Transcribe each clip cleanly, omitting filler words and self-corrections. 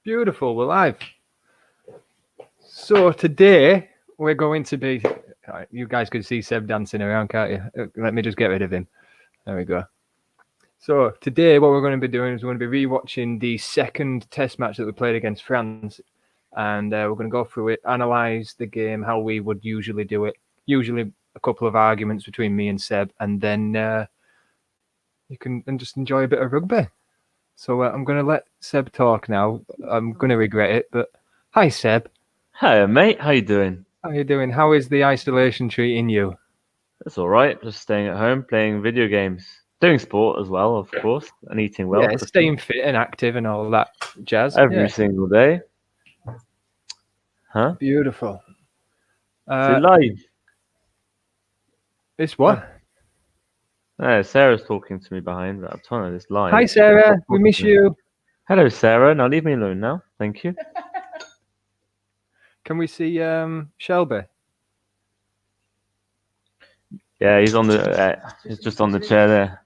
Beautiful, we're live. So today we're going to be. You guys could see Seb dancing around, can't you? Let me just get rid of him. There we go. So today what we're going to be doing is we're going to be rewatching the second test match that we played against France. And we're going to go through it, analyse the game, how we would usually do it. Usually a couple of arguments between me and Seb. And then you can just enjoy a bit of rugby. So I'm going to let Seb talk now. I'm going to regret it, but hi, Seb. Hey, mate. How you doing? How are you doing? How is the isolation treating you? That's all right. Just staying at home, playing video games, doing sport as well, of course, and eating well. Yeah, staying fit and active and all that jazz. Every single day. Huh? Beautiful. So live. It's what? Sarah's talking to me behind, but I'm telling her this live. Hi, Sarah. We miss you. Hello, Sarah. Now leave me alone now. Thank you. Can we see Shelby? Yeah, he's on the. He's just on the chair there.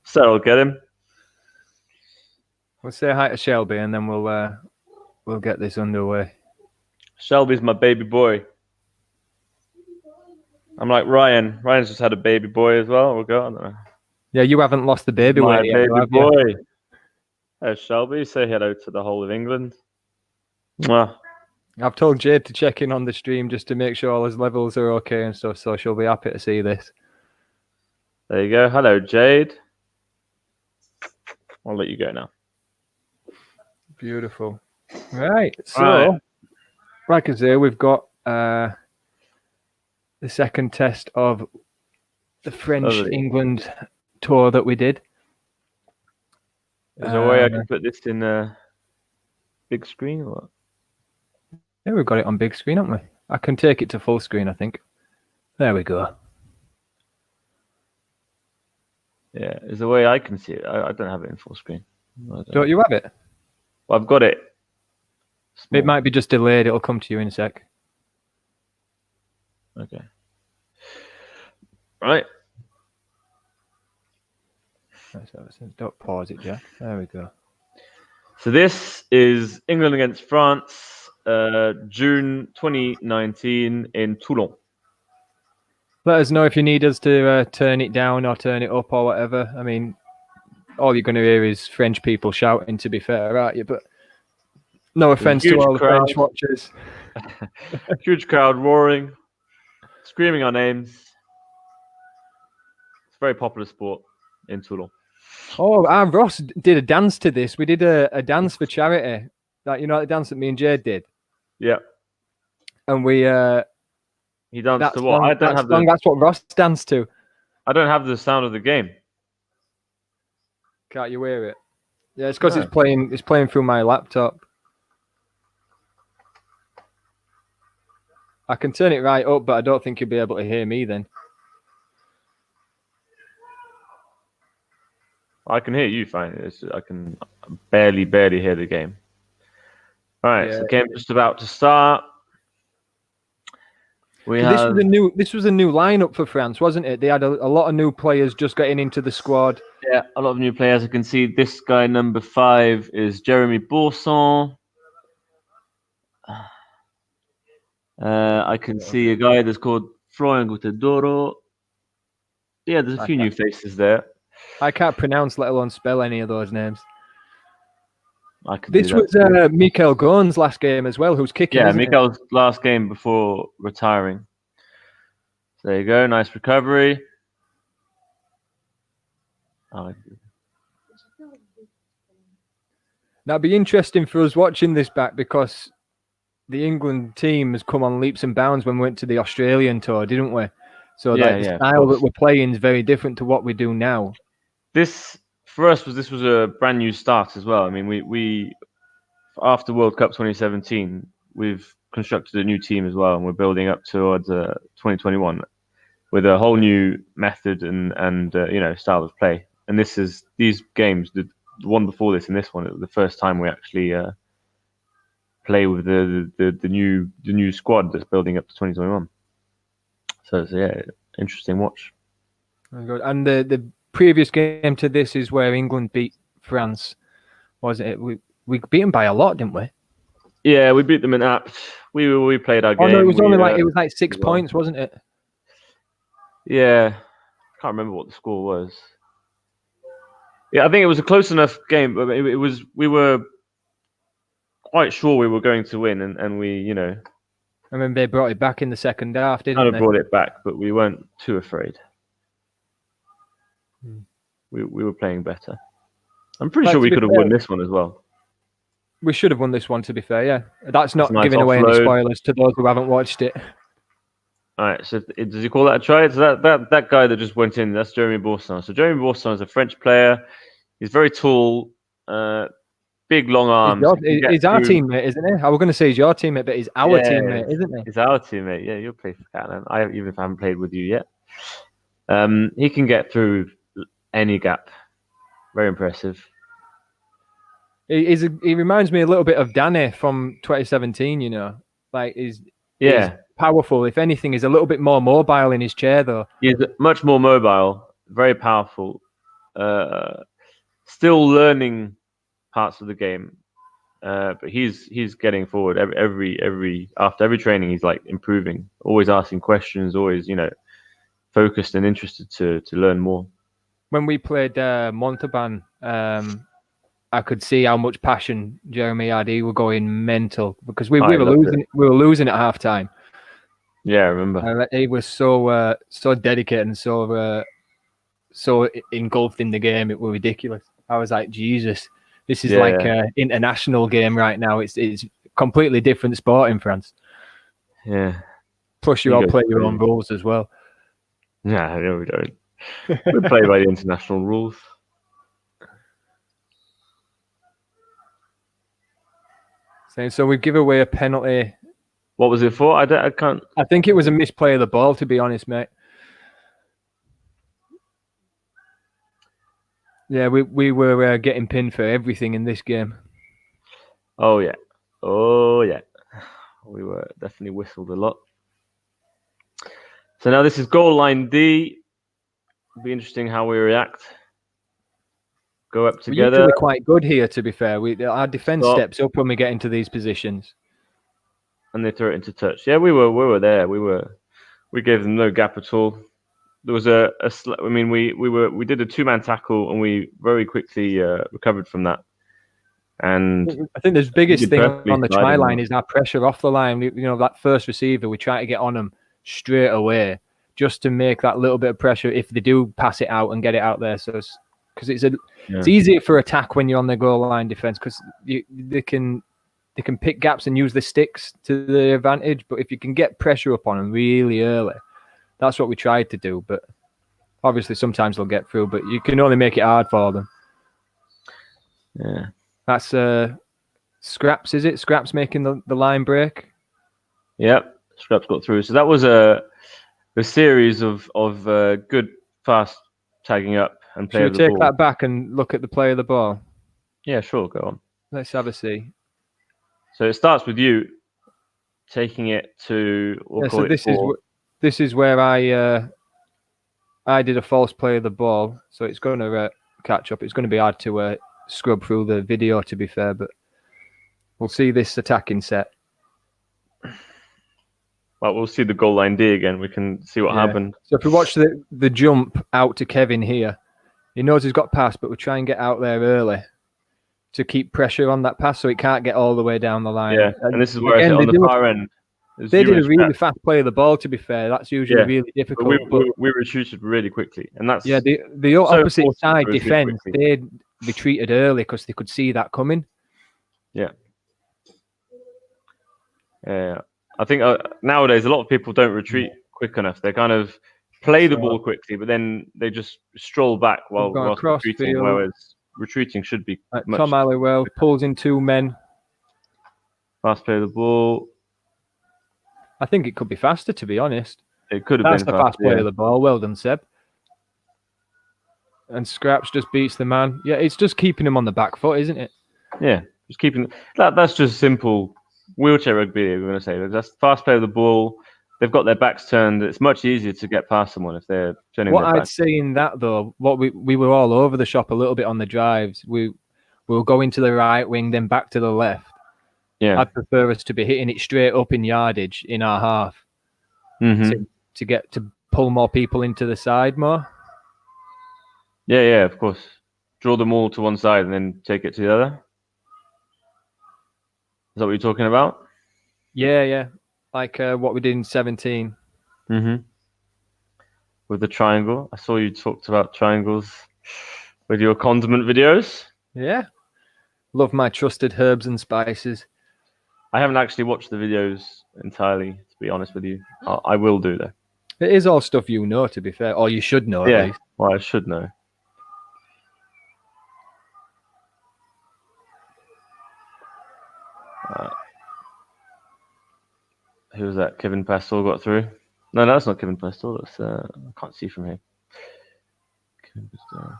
Sarah, get him. We'll say hi to Shelby and then we'll get this underway. Shelby's my baby boy. I'm like Ryan. Ryan's just had a baby boy as well. We'll go. I don't know. Yeah, you haven't lost the baby weight yet, baby have boy. you? Hey, Shelby, say hello to the whole of England. Mwah. I've told Jade to check in on the stream just to make sure all his levels are okay and stuff, so she'll be happy to see this. There you go. Hello, Jade. I'll let you go now. Beautiful. Right. So, like I say, we've got the second test of the French-England tour that we did. Is there a way I can put this in a big screen or what? Yeah, we've got it on big screen, haven't we? I can take it to full screen, I think. There we go. Yeah, is there a way I can see it? I don't have it in full screen. Don't you have it? Well, I've got it. Small. It might be just delayed. It'll come to you in a sec. Okay. Right. Don't pause it, Jack. There we go. So this is England against France, June 2019 in Toulon. Let us know if you need us to turn it down or turn it up or whatever. I mean, all you're going to hear is French people shouting, to be fair, aren't you? But no offense to all the French watchers. Huge crowd roaring, screaming our names. It's a very popular sport in Toulon. Oh, Ross did a dance to this. We did a dance for charity. That, you know, the dance that me and Jade did. Yeah. And we he danced to what? That's what Ross danced to. I don't have the sound of the game. Can't you hear it? Yeah, it's because it's playing through my laptop. I can turn it right up, but I don't think you'll be able to hear me then. I can hear you fine. I can barely hear the game. All right, so the game's just about to start. This was a new lineup for France, wasn't it? They had a lot of new players just getting into the squad. Yeah, a lot of new players. I can see this guy, number 5, is Jeremy Bourson. I can see a guy that's called Florian Gutadoro. Yeah, there's a few new faces there. I can't pronounce, let alone spell any of those names. This was Mikel Gone's last game as well, who's kicking. Yeah, Mikel's last game before retiring. So there you go, nice recovery. That'd be interesting for us watching this back because the England team has come on leaps and bounds when we went to the Australian tour, didn't we? So the style that we're playing is very different to what we do now. This was a brand new start as well. I mean, we after World Cup 2017, we've constructed a new team as well, and we're building up towards 2021 with a whole new method and style of play. And these games, the one before this and this one, it was the first time we actually play with the new squad that's building up to 2021. So interesting watch. Very good. And the previous game to this is where England beat France, wasn't it? we beat them by a lot, didn't we? Yeah, we beat them in apt. We played our game. Oh no, it was only it was like 6 points, wasn't it? Yeah, I can't remember what the score was. Yeah, I think it was a close enough game, but it was. We were quite sure we were going to win, and we, I remember they brought it back in the second half, didn't kind of they? brought it back, but we weren't too afraid. Hmm. We were playing better. I'm pretty sure we could have won this one as well. We should have won this one, to be fair. Yeah, that's not nice giving away any offload. spoilers to those who haven't watched it. All right, so does he call that a try? So that guy that just went in, that's Jeremy Boursin. So Jeremy Boursin is a French player. He's very tall, big long arms. He's our teammate, isn't he? I was going to say he's your teammate, but he's our teammate, isn't he? He's our teammate. Yeah, you'll play for Catalan. Even if I haven't played with you yet. He can get through any gap. Very impressive. He reminds me a little bit of Danny from 2017. Like he's powerful. If anything, he's a little bit more mobile in his chair, though. He's much more mobile, very powerful. Still learning parts of the game, but he's getting forward after every training. He's like improving, always asking questions, always focused and interested to learn more. When we played Montauban, I could see how much passion Jeremy had. He was going mental because we were losing. We were losing at halftime. Yeah, I remember. He was so dedicated and so engulfed in the game. It was ridiculous. I was like, Jesus, this is like an international game right now. It's completely different sport in France. Yeah. Plus, you all play your own rules as well. Yeah, no, we don't. We play by the international rules. So we give away a penalty. What was it for? I can't. I think it was a misplay of the ball, to be honest, mate. Yeah, we were getting pinned for everything in this game. Oh yeah. We were definitely whistled a lot. So now this is goal line D. It'll be interesting how we react. Go up together. We're usually quite good here, to be fair. Our defence steps up when we get into these positions. And they throw it into touch. Yeah, we were there. We gave them no gap at all. There was we did a 2-man tackle and we very quickly recovered from that. And I think the biggest thing on the try line is our pressure off the line. That first receiver, we try to get on them straight away just to make that little bit of pressure if they do pass it out and get it out there. So because it's easier for attack when you're on the goal line defense because they can pick gaps and use the sticks to their advantage. But if you can get pressure up on them really early, that's what we tried to do. But obviously sometimes they'll get through, but you can only make it hard for them. Yeah. That's Scraps, is it? Scraps making the line break? Yep. Scraps got through. So that was a series of good fast tagging up and play of the ball. Should we take that back and look at the play of the ball? Yeah, sure. Go on. Let's have a see. So it starts with you taking it to. This is where I did a false play of the ball, so it's going to catch up. It's going to be hard to scrub through the video, to be fair, but we'll see this attacking set. Well, we'll see the goal line D again. We can see what happened. So if we watch the jump out to Kevin here, he knows he's got pass, but we'll try and get out there early to keep pressure on that pass so it can't get all the way down the line. Yeah, and this is where I sit on the far end. They did a really fast play of the ball, to be fair. That's usually really difficult. We retreated really quickly. And that's the opposite side defence, they retreated early because they could see that coming. Yeah. Yeah. I think nowadays a lot of people don't retreat quick enough. They kind of play the ball quickly, but then they just stroll back while retreating, whereas retreating should be much... Tom Halliwell pulls in 2 men. Fast play of the ball. I think it could be faster, to be honest. It could have been the fast play of the ball. Well done, Seb. And Scraps just beats the man. Yeah, it's just keeping him on the back foot, isn't it? Yeah, just keeping... That's just simple wheelchair rugby, we're going to say. That's fast play of the ball. They've got their backs turned. It's much easier to get past someone if they're turning their back. What I'd say in that, though, we were all over the shop a little bit on the drives. We we'll go into the right wing, then back to the left. Yeah. I'd prefer us to be hitting it straight up in yardage in our half Mm-hmm. to get to pull more people into the side more. Yeah, of course. Draw them all to one side and then take it to the other. Is that what you're talking about? Yeah. Like what we did in 17. Mm-hmm. With the triangle. I saw you talked about triangles with your condiment videos. Yeah. Love my trusted herbs and spices. I haven't actually watched the videos entirely, to be honest with you. I will do though. It is all stuff you know, to be fair, or you should know at Yeah, least. well, I should know. Who was that? Kevin Pastel got through. No, that's not Kevin Pastel. That's I can't see from here. Kevin Pastel.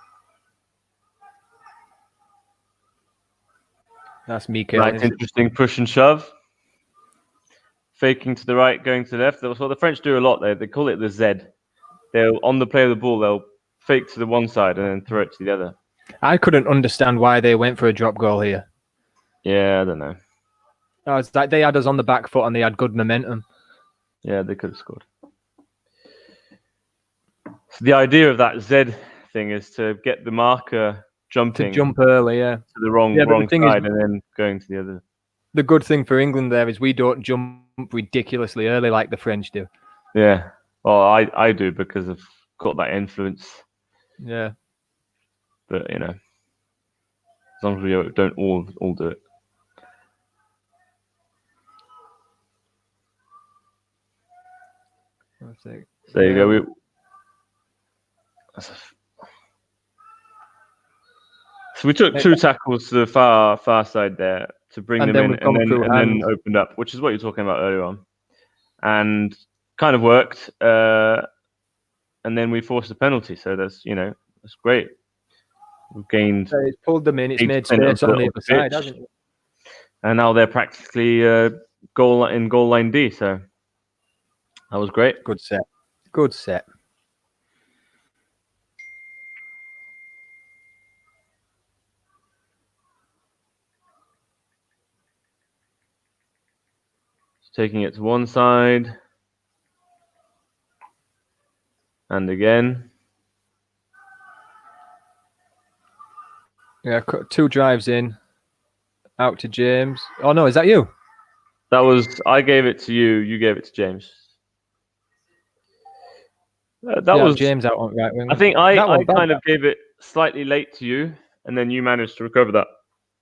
That's me, Right, interesting push and shove. Faking to the right, going to the left. That's what the French do a lot. They call it the Z. They'll on the play of the ball, they'll fake to the one side and then throw it to the other. I couldn't understand why they went for a drop goal here. Yeah, I don't know. No, it's like they had us on the back foot and they had good momentum. Yeah, they could have scored. So the idea of that Z thing is to get the marker jumping To jump early, yeah. to the wrong side and then going to the other. The good thing for England there is we don't jump ridiculously early like the French do. Yeah. Well, I do because I've got that influence. Yeah. But, as long as we don't all do it. There you go. So we took 2 tackles to the far side there to bring them in and then opened up, which is what you're talking about earlier on. And kind of worked. And then we forced a penalty. So that's great. We've gained. It's pulled them in. It's made space on the other side, hasn't it? And now they're practically goal line D. So that was great. Good set. Taking it to one side. And again. Yeah, 2 drives in. Out to James. Oh, no, is that you? I gave it to you. You gave it to James. That was James out on right wing. I think I kind of gave it slightly late to you, and then you managed to recover that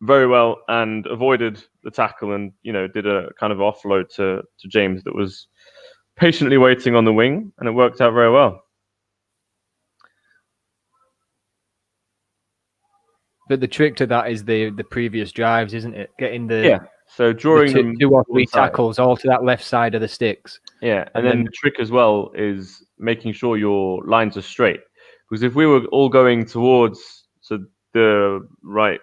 very well and avoided the tackle and did a kind of offload to James that was patiently waiting on the wing, and it worked out very well. But the trick to that is the previous drives, isn't it? Getting the So drawing them 2 or 3 tackles all to that left side of the sticks. Yeah, and then the trick as well is making sure your lines are straight. Because if we were all going towards the right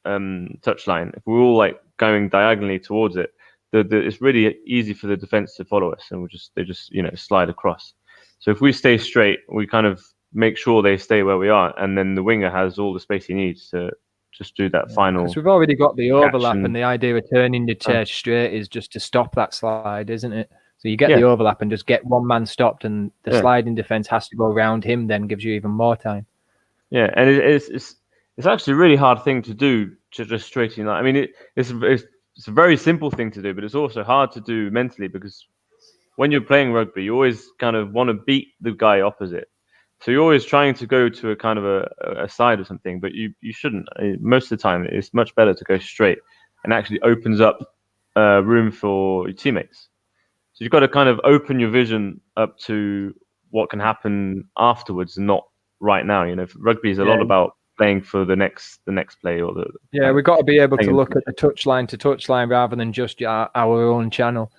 touchline, if we were all like going diagonally towards it, it's really easy for the defense to follow us, and they just slide across. So if we stay straight, we kind of make sure they stay where we are, and then the winger has all the space he needs to just do that final. Because we've already got the overlap, and the idea of turning the chair straight is just to stop that slide, isn't it? So you get the overlap and just get one man stopped, and the sliding defense has to go around him. Then gives you even more time. Yeah, and it's actually a really hard thing to do to just straighten that. I mean, it's a very simple thing to do, but it's also hard to do mentally because when you're playing rugby, you always kind of want to beat the guy opposite. So you're always trying to go to a kind of a side or something, but you shouldn't. Most of the time, it's much better to go straight, and actually opens up room for your teammates. So you've got to kind of open your vision up to what can happen afterwards, and not right now. Rugby is a lot about playing for the next play or the. Yeah, we've got to be able to look at the touchline to touchline rather than just our own channel.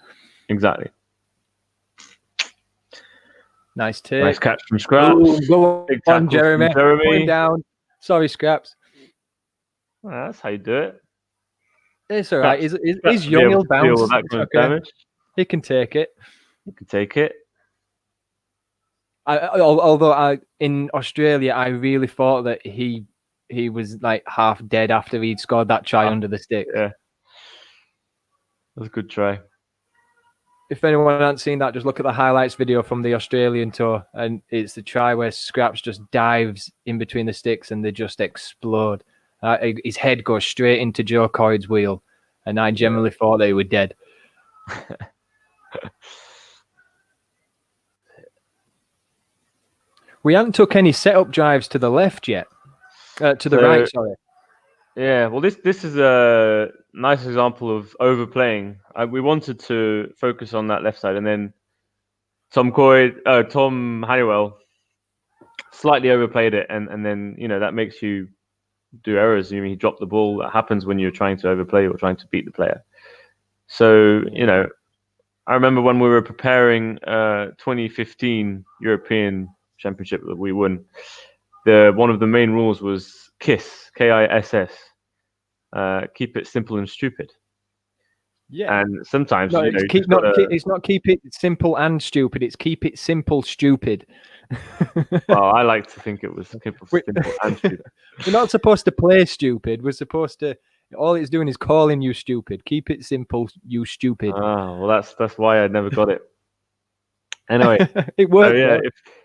Exactly. Nice take. Nice catch from Scraps. Go on, Jeremy. Put him down. Sorry, Scraps. Well, that's how you do it. It's all right. He's young. He'll bounce. Okay. He can take it. Although in Australia, I really thought that he he was like half dead after he'd scored that try under the stick. Yeah, that was a good try. If anyone hasn't seen that, just look at the highlights video from the Australian tour, and it's the try where Scraps just dives in between the sticks and they just explode. His head goes straight into Joe Coyd's wheel, and I generally thought they were dead. We haven't took any setup drives to the left yet. To the right, sorry. Yeah, well, this is a nice example of overplaying. We wanted to focus on that left side, and then Tom Honeywell slightly overplayed it, and then that makes you do errors. I mean, he dropped the ball. That happens when you're trying to overplay or trying to beat the player. So I remember when we were preparing 2015 European Championship that we won. One of the main rules was KISS, KISS. Keep it simple and stupid. Yeah. And sometimes it's not keep it simple and stupid. It's keep it simple, stupid. Well, I like to think it was simple and stupid. We're not supposed to play stupid. We're supposed to. All it's doing is calling you stupid. Keep it simple, you stupid. Ah, well, that's why I never got it. Anyway, it worked. So, yeah,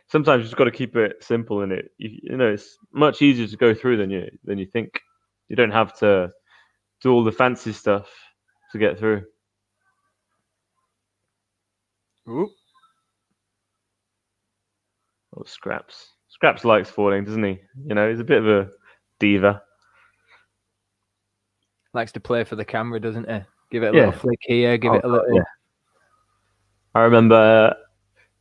sometimes you just got to keep it simple, and it's much easier to go through than you think. You don't have to do all the fancy stuff to get through. Ooh. Oh, Scraps. Scraps likes falling, doesn't he? He's a bit of a diva. Likes to play for the camera, doesn't he? Give it a little flick here, give it a little. Yeah. I remember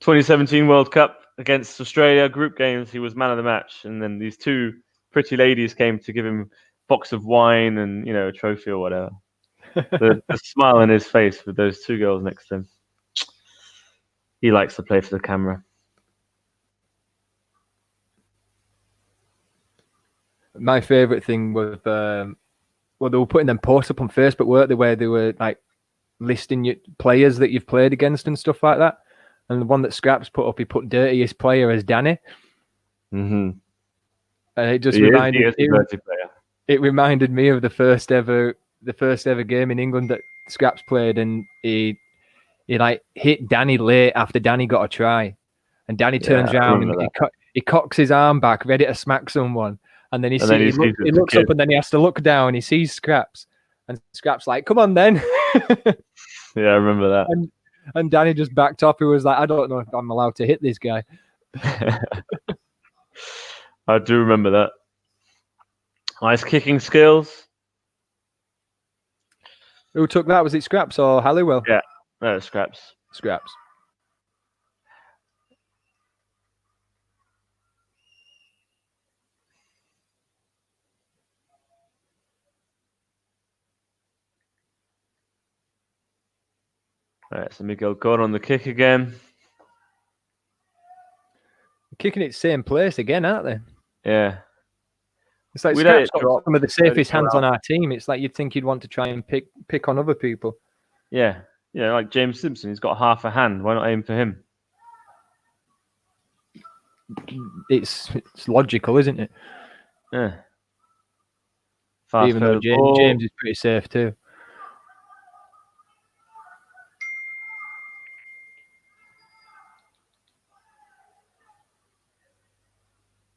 2017 World Cup against Australia, group games, he was man of the match. And then these two pretty ladies came to give him a box of wine and, a trophy or whatever. The smile on his face with those two girls next to him. He likes to play for the camera. My favourite thing was, they were putting them posts up on Facebook, weren't they, where they were like listing your players that you've played against and stuff like that. And the one that Scraps put up, he put dirtiest player as Danny. Mm-hmm. And it just it reminded me of the first ever game in England that Scraps played, and he like hit Danny late after Danny got a try, and Danny turns around and he cocks his arm back, ready to smack someone, and then he looks up and then he has to look down. He sees Scraps, and Scraps like, "Come on, then." Yeah, I remember that. And Danny just backed up. He was like, "I don't know if I'm allowed to hit this guy." I do remember that. Nice kicking skills. Who took that? Was it Scraps or Halliwell? Yeah, no, Scraps. Scraps. All right, so Miguel Gordon on the kick again. Kicking it same place again, aren't they? Yeah. It's like Scraps got some of the safest hands on our team. It's like you'd think you'd want to try and pick on other people. Yeah. Yeah, like James Simpson, he's got half a hand. Why not aim for him? It's logical, isn't it? Yeah. Even though James is pretty safe too.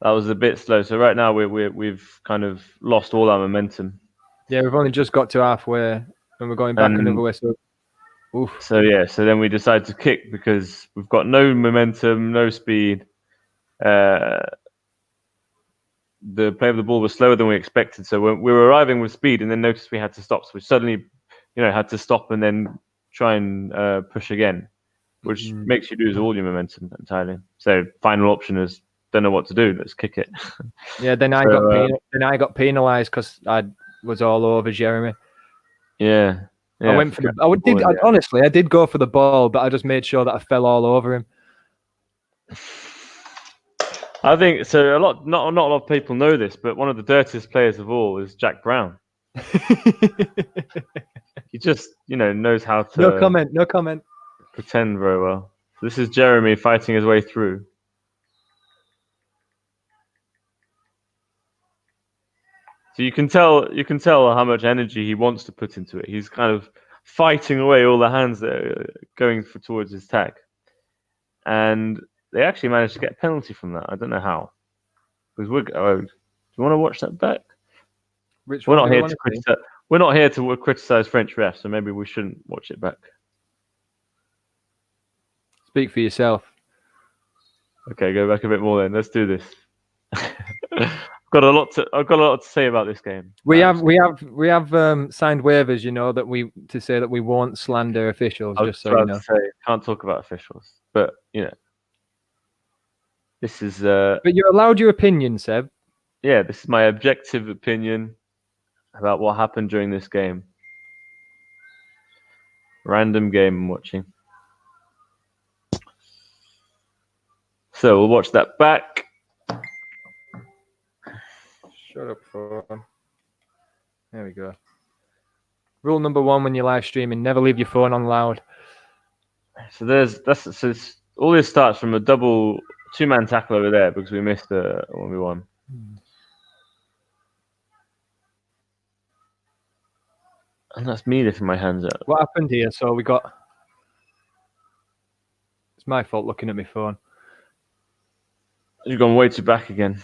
That was a bit slow. So right now we've kind of lost all our momentum. Yeah, we've only just got to halfway, and we're going back another way. So, so then we decided to kick because we've got no momentum, no speed. The play of the ball was slower than we expected. So we were arriving with speed, and then noticed we had to stop. So we suddenly, had to stop and then try and push again, which makes you lose all your momentum entirely. So final option is, don't know what to do. Let's kick it. Yeah. Then I got penalised because I was all over Jeremy. Yeah. I went for honestly, I did go for the ball, but I just made sure that I fell all over him. I think so. Not a lot of people know this, but one of the dirtiest players of all is Jack Brown. He just, knows how to. No comment. Pretend very well. This is Jeremy fighting his way through. So you can tell how much energy he wants to put into it. He's kind of fighting away all the hands that are going towards his tag, and they actually managed to get a penalty from that. I don't know how. Because do you want to watch that back? Which We're one not do we here want to to see? criticize. We're not here to criticize French refs, so maybe we shouldn't watch it back. Speak for yourself. Okay, go back a bit more then. Let's do this. I've got a lot to say about this game. We have signed waivers, to say that we won't slander officials. I was Just so you about know. to say, can't talk about officials, but this is But you're allowed your opinion, Seb. this is my objective opinion about what happened during this game. Random game I'm watching. So we'll watch that back. Shut up, phone. There we go. Rule number 1 when you're live streaming: never leave your phone on loud. So all this starts from a double 2-man tackle over there because we missed a 1v1. And that's me lifting my hands up. What happened here? So we got. It's my fault looking at my phone. You've gone way too back again.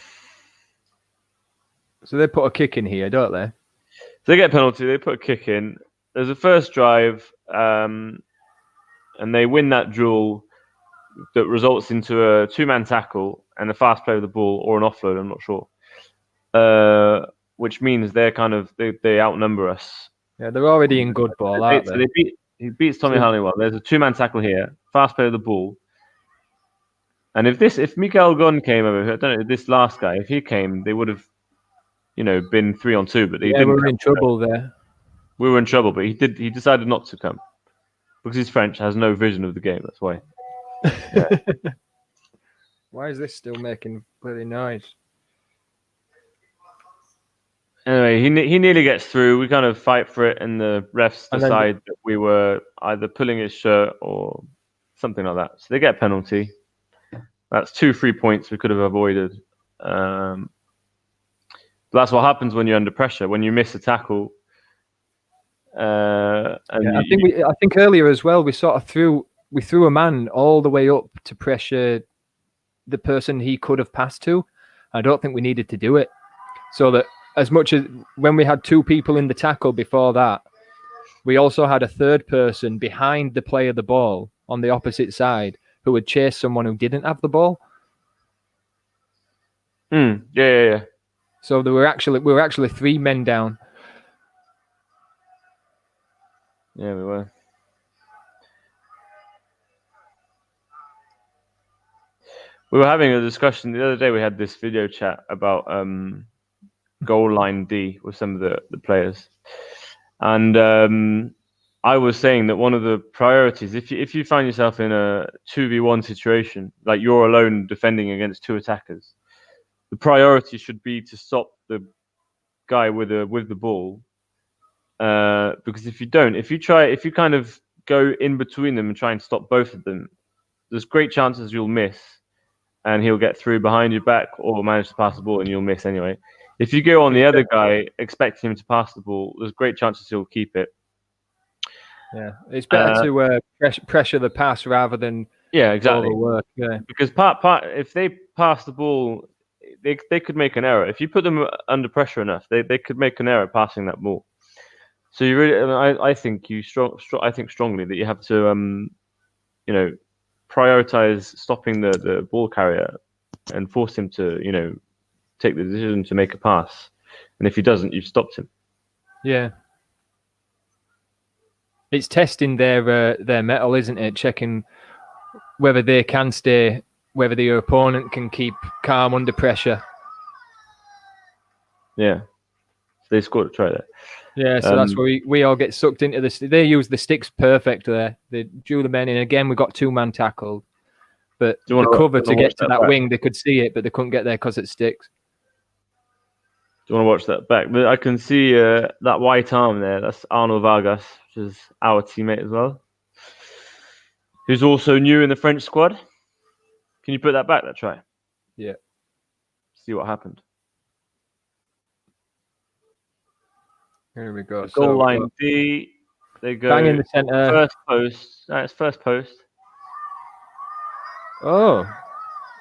So they put a kick in here, don't they? So they get a penalty. They put a kick in. There's a first drive, and they win that duel that results into a 2-man tackle and a fast play of the ball or an offload. I'm not sure. Which means they're they outnumber us. Yeah, they're already in good ball, aren't they? So he beats Tommy Halliwell. There's a 2-man tackle here, fast play of the ball. And if Mikael Gunn came over, I don't know, this last guy, if he came, they would have, been 3-on-2, but he didn't. We were in trouble there. We were in trouble, but he decided not to come because he's French, has no vision of the game. That's why. Yeah. Why is this still making bloody noise? Anyway, he nearly gets through. We kind of fight for it, and the refs decide that we were either pulling his shirt or something like that. So they get a penalty. That's 2 free points we could have avoided. But that's what happens when you're under pressure. When you miss a tackle, I think earlier as well we sort of threw a man all the way up to pressure the person he could have passed to. I don't think we needed to do it. So that as much as when we had 2 people in the tackle before that, we also had a third person behind the play of the ball on the opposite side who would chase someone who didn't have the ball. Yeah. So we were actually 3 men down. Yeah, we were. We were having a discussion the other day. We had this video chat about goal line D with some of the players, and I was saying that one of the priorities, if you find yourself in a 2v1 situation, like you're alone defending against 2 attackers, the priority should be to stop the guy with the ball, because if you kind of go in between them and try and stop both of them, there's great chances you'll miss, and he'll get through behind your back or manage to pass the ball and you'll miss anyway. If you go on the other guy expecting him to pass the ball, there's great chances he'll keep it. Yeah, it's better to pressure the pass rather than exactly overwork. Yeah, because if they pass the ball, they could make an error. If you put them under pressure enough, they could make an error passing that ball. So you really, I think I think strongly that you have to prioritize stopping the ball carrier and force him to take the decision to make a pass. And if he doesn't, you've stopped him. Yeah. It's testing their mettle, isn't it? Checking whether they can stay, whether your opponent can keep calm under pressure. Yeah. So they scored a try there. Yeah, so that's where we all get sucked into this. They used the sticks perfect there. They drew the men in. Again, we got 2-man tackled. But the cover to get to that wing, they could see it, but they couldn't get there because it sticks. Do you want to watch that back? But I can see that white arm there. That's Arnold Vargas, which is our teammate as well, who's also new in the French squad. Can you put that back, that try? Yeah. See what happened. Here we go. Goal So we've line got D. They go bang in the centre. first post. That's first post. Oh,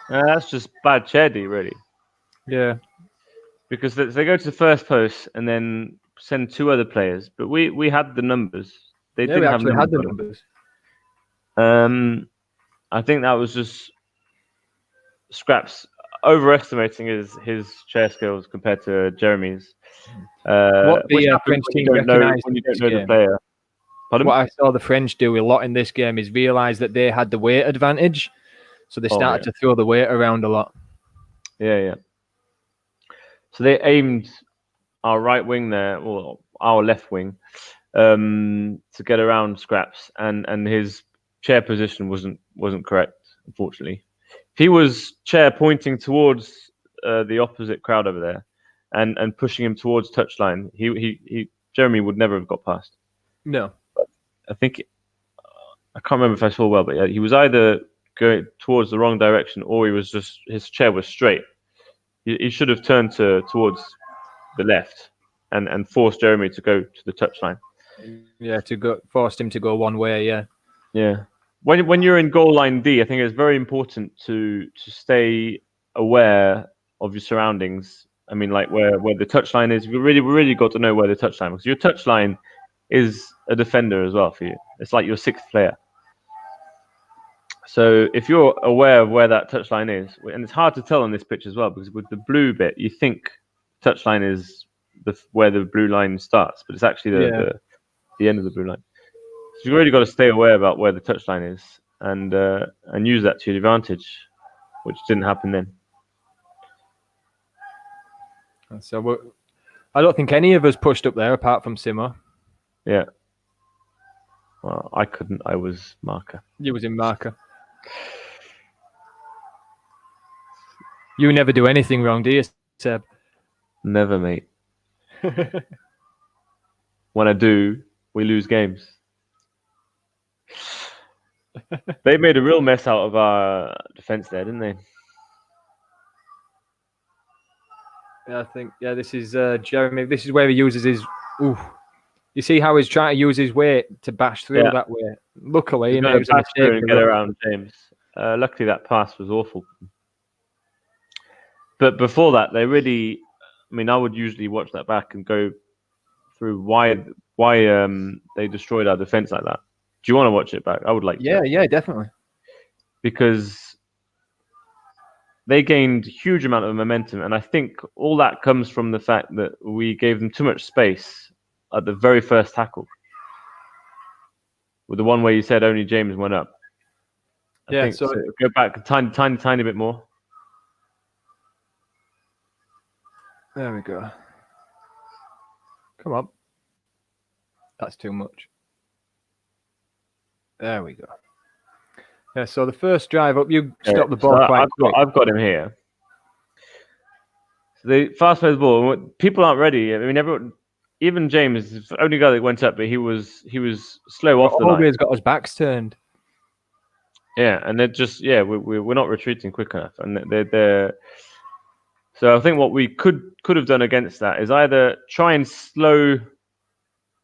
That's just bad chair D, really. yeah. Because they go to the first post and then send 2 other players. But we had the numbers. They Yeah, we didn't have actually had numbers. the numbers. I think that was just Scraps overestimating his chair skills compared to Jeremy's. What Which the happens French when you team don't know recognised in this the game, player. Pardon? what I saw the French do a lot in this game is realise that they had the weight advantage. So they started to throw the weight around a lot. Yeah. So they aimed our right wing there, or our left wing, to get around Scraps, and his chair position wasn't correct, unfortunately. If he was chair pointing towards the opposite crowd over there, and pushing him towards touchline, he Jeremy would never have got past. No. I think I can't remember if I saw well, but yeah, he was either going towards the wrong direction or he was just his chair was straight. He should have turned towards the left and forced Jeremy to go to the touchline. Yeah, forced him to go one way. Yeah. Yeah. When you're in goal line D, I think it's very important to stay aware of your surroundings. I mean, like where the touchline is. We really got to know where the touchline, because your touchline is a defender as well for you. It's like your 6th player. So if you're aware of where that touchline is, and it's hard to tell on this pitch as well, because with the blue bit, you think touchline is where the blue line starts, but it's actually the end of the blue line. So you've really got to stay aware about where the touchline is and use that to your advantage, which didn't happen then. So I don't think any of us pushed up there apart from Simo. Yeah. Well, I couldn't. I was marker. You was in marker. You never do anything wrong, do you, Seb? Never, mate. When I do, we lose games. They made a real mess out of our defense there, didn't they? I think, this is Jeremy. This is where he uses his. Ooh. You see how he's trying to use his weight to bash through that way. Luckily, he's it going was to bash through and get around James. Luckily, that pass was awful. But before that, they really. I mean, I would usually watch that back and go through why they destroyed our defense like that. Do you want to watch it back? I would like to. Yeah, definitely. Because they gained a huge amount of momentum, and I think all that comes from the fact that we gave them too much space at the very first tackle. With the one where you said only James went up. I think so. Go back a tiny bit more. There we go. Come on. That's too much. There we go. Yeah, so the first drive up, you stopped the ball quite quick. I've got him here. So they fast play the ball. People aren't ready. I mean, everyone, even James, is the only guy that went up, but he was slow off the line. Always got his backs turned. Yeah, and they're just we're not retreating quick enough, and they're. So I think what we could have done against that is either try and slow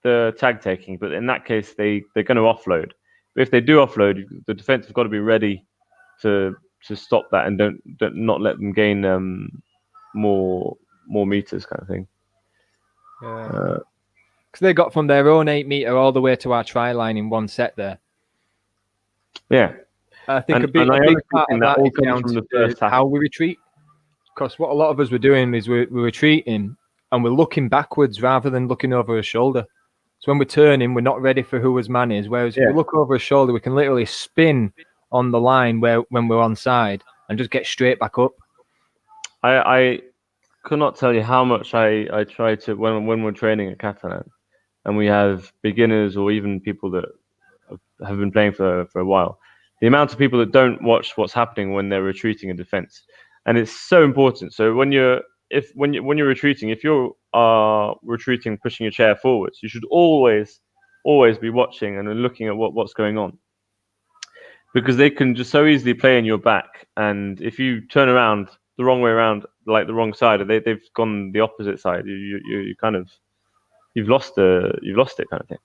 the tag taking, but in that case they're going to offload. But if they do offload, the defense have got to be ready to stop that and don't not let them gain more meters, kind of thing. Yeah, because they got from their own 8 meter all the way to our try line in one set there. Yeah, I think a big part of that is down to how we retreat. Because what a lot of us were doing is we're retreating and we're looking backwards rather than looking over a shoulder. So when we're turning, we're not ready for who his man is. Whereas if we look over a shoulder, we can literally spin on the line when we're onside and just get straight back up. I could not tell you how much I try to when we're training at Catalan and we have beginners or even people that have been playing for a while. The amount of people that don't watch what's happening when they're retreating in defense. And it's so important. So when you're retreating, if you are retreating, pushing your chair forwards, you should always be watching and looking at what's going on, because they can just so easily play in your back. And if you turn around the wrong way around, like the wrong side, or they've gone the opposite side, you kind of you've lost it kind of thing.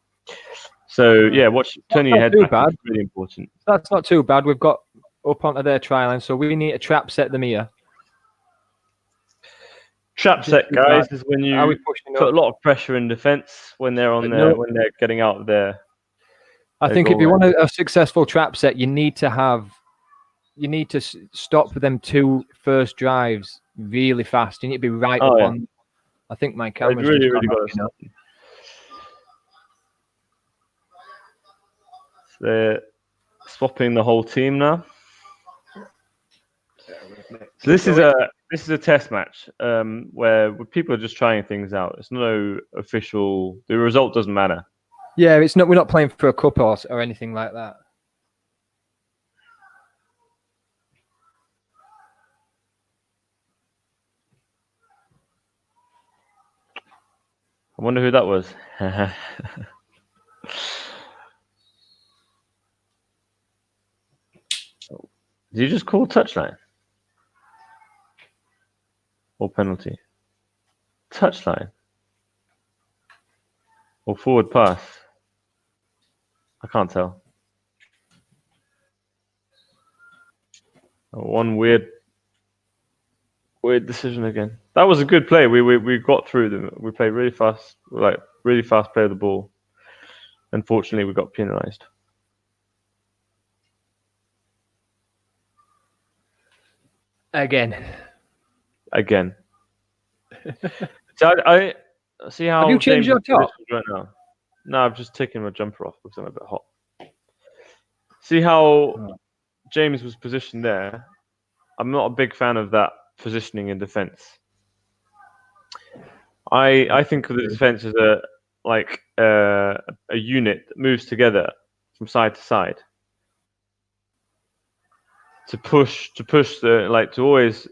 So turning your head too back bad. is really important. That's not too bad. We've got up onto their try line, so we need to trap set them here. Trap set, guys, is when Are we you pushing put up? a lot of pressure in defence when they're on there, when they're getting out of there. I think if you want a successful trap set, you need to stop them 2 first drives really fast. You need to be right up on. I think my camera's really, just really gone got off, to stop. They're swapping the whole team now. So this is a test match where people are just trying things out. It's no official. The result doesn't matter. Yeah, it's not. We're not playing for a cup or anything like that. I wonder who that was. Did you just call touchline? Or penalty? Touchline? Or forward pass? I can't tell. One weird decision again. That was a good play. We got through them. We played really fast, really fast play of the ball. Unfortunately, we got penalised. Again. So I see how. Have you changed your top? Right now? No, I've just taken my jumper off because I'm a bit hot. See how James was positioned there? I'm not a big fan of that positioning in defence. I think of the defence as a unit that moves together from side to side to always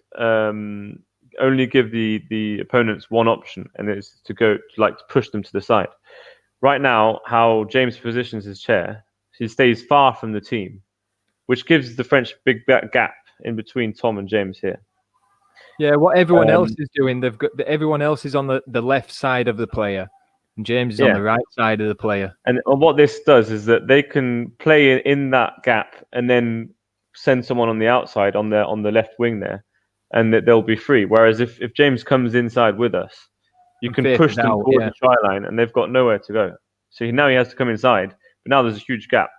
only give the opponents one option, and it's to push them to the side. Right now, how James positions his chair, he stays far from the team, which gives the French big gap in between Tom and James here. Yeah, what everyone else is doing, everyone else is on the left side of the player, and James is on the right side of the player. And what this does is that they can play in that gap and then send someone on the outside on the left wing there, and that they'll be free. Whereas if James comes inside with us, you can push them towards the try line, and they've got nowhere to go. So now he has to come inside, but now there's a huge gap.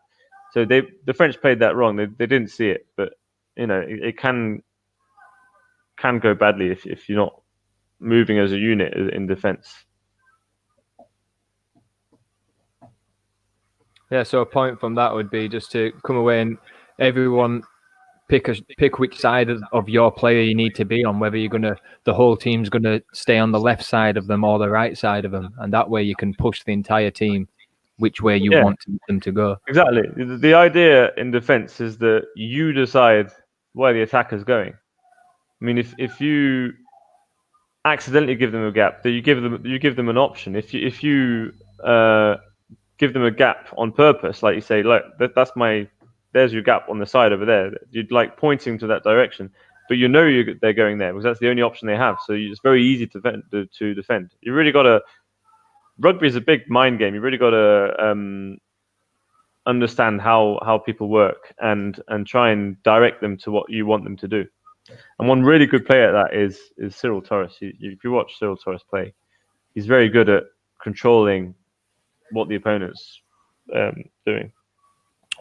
So the French played that wrong. They didn't see it, but it can go badly if you're not moving as a unit in defence. Yeah, so a point from that would be just to come away and everyone pick which side of your player you need to be on, whether the whole team's gonna stay on the left side of them or the right side of them, and that way you can push the entire team which way you want them to go. Exactly. The idea in defence is that you decide where the attacker's going. I mean, if you accidentally give them a gap, that you give them an option. If you give them a gap on purpose, like you say, look, there's your gap on the side over there. You'd pointing to that direction, but they're going there because that's the only option they have. So it's very easy to defend. You really got to. Rugby is a big mind game. You really got to understand how people work and try and direct them to what you want them to do. And one really good player at that is Cyril Torres. If you watch Cyril Torres play, he's very good at controlling what the opponent's doing.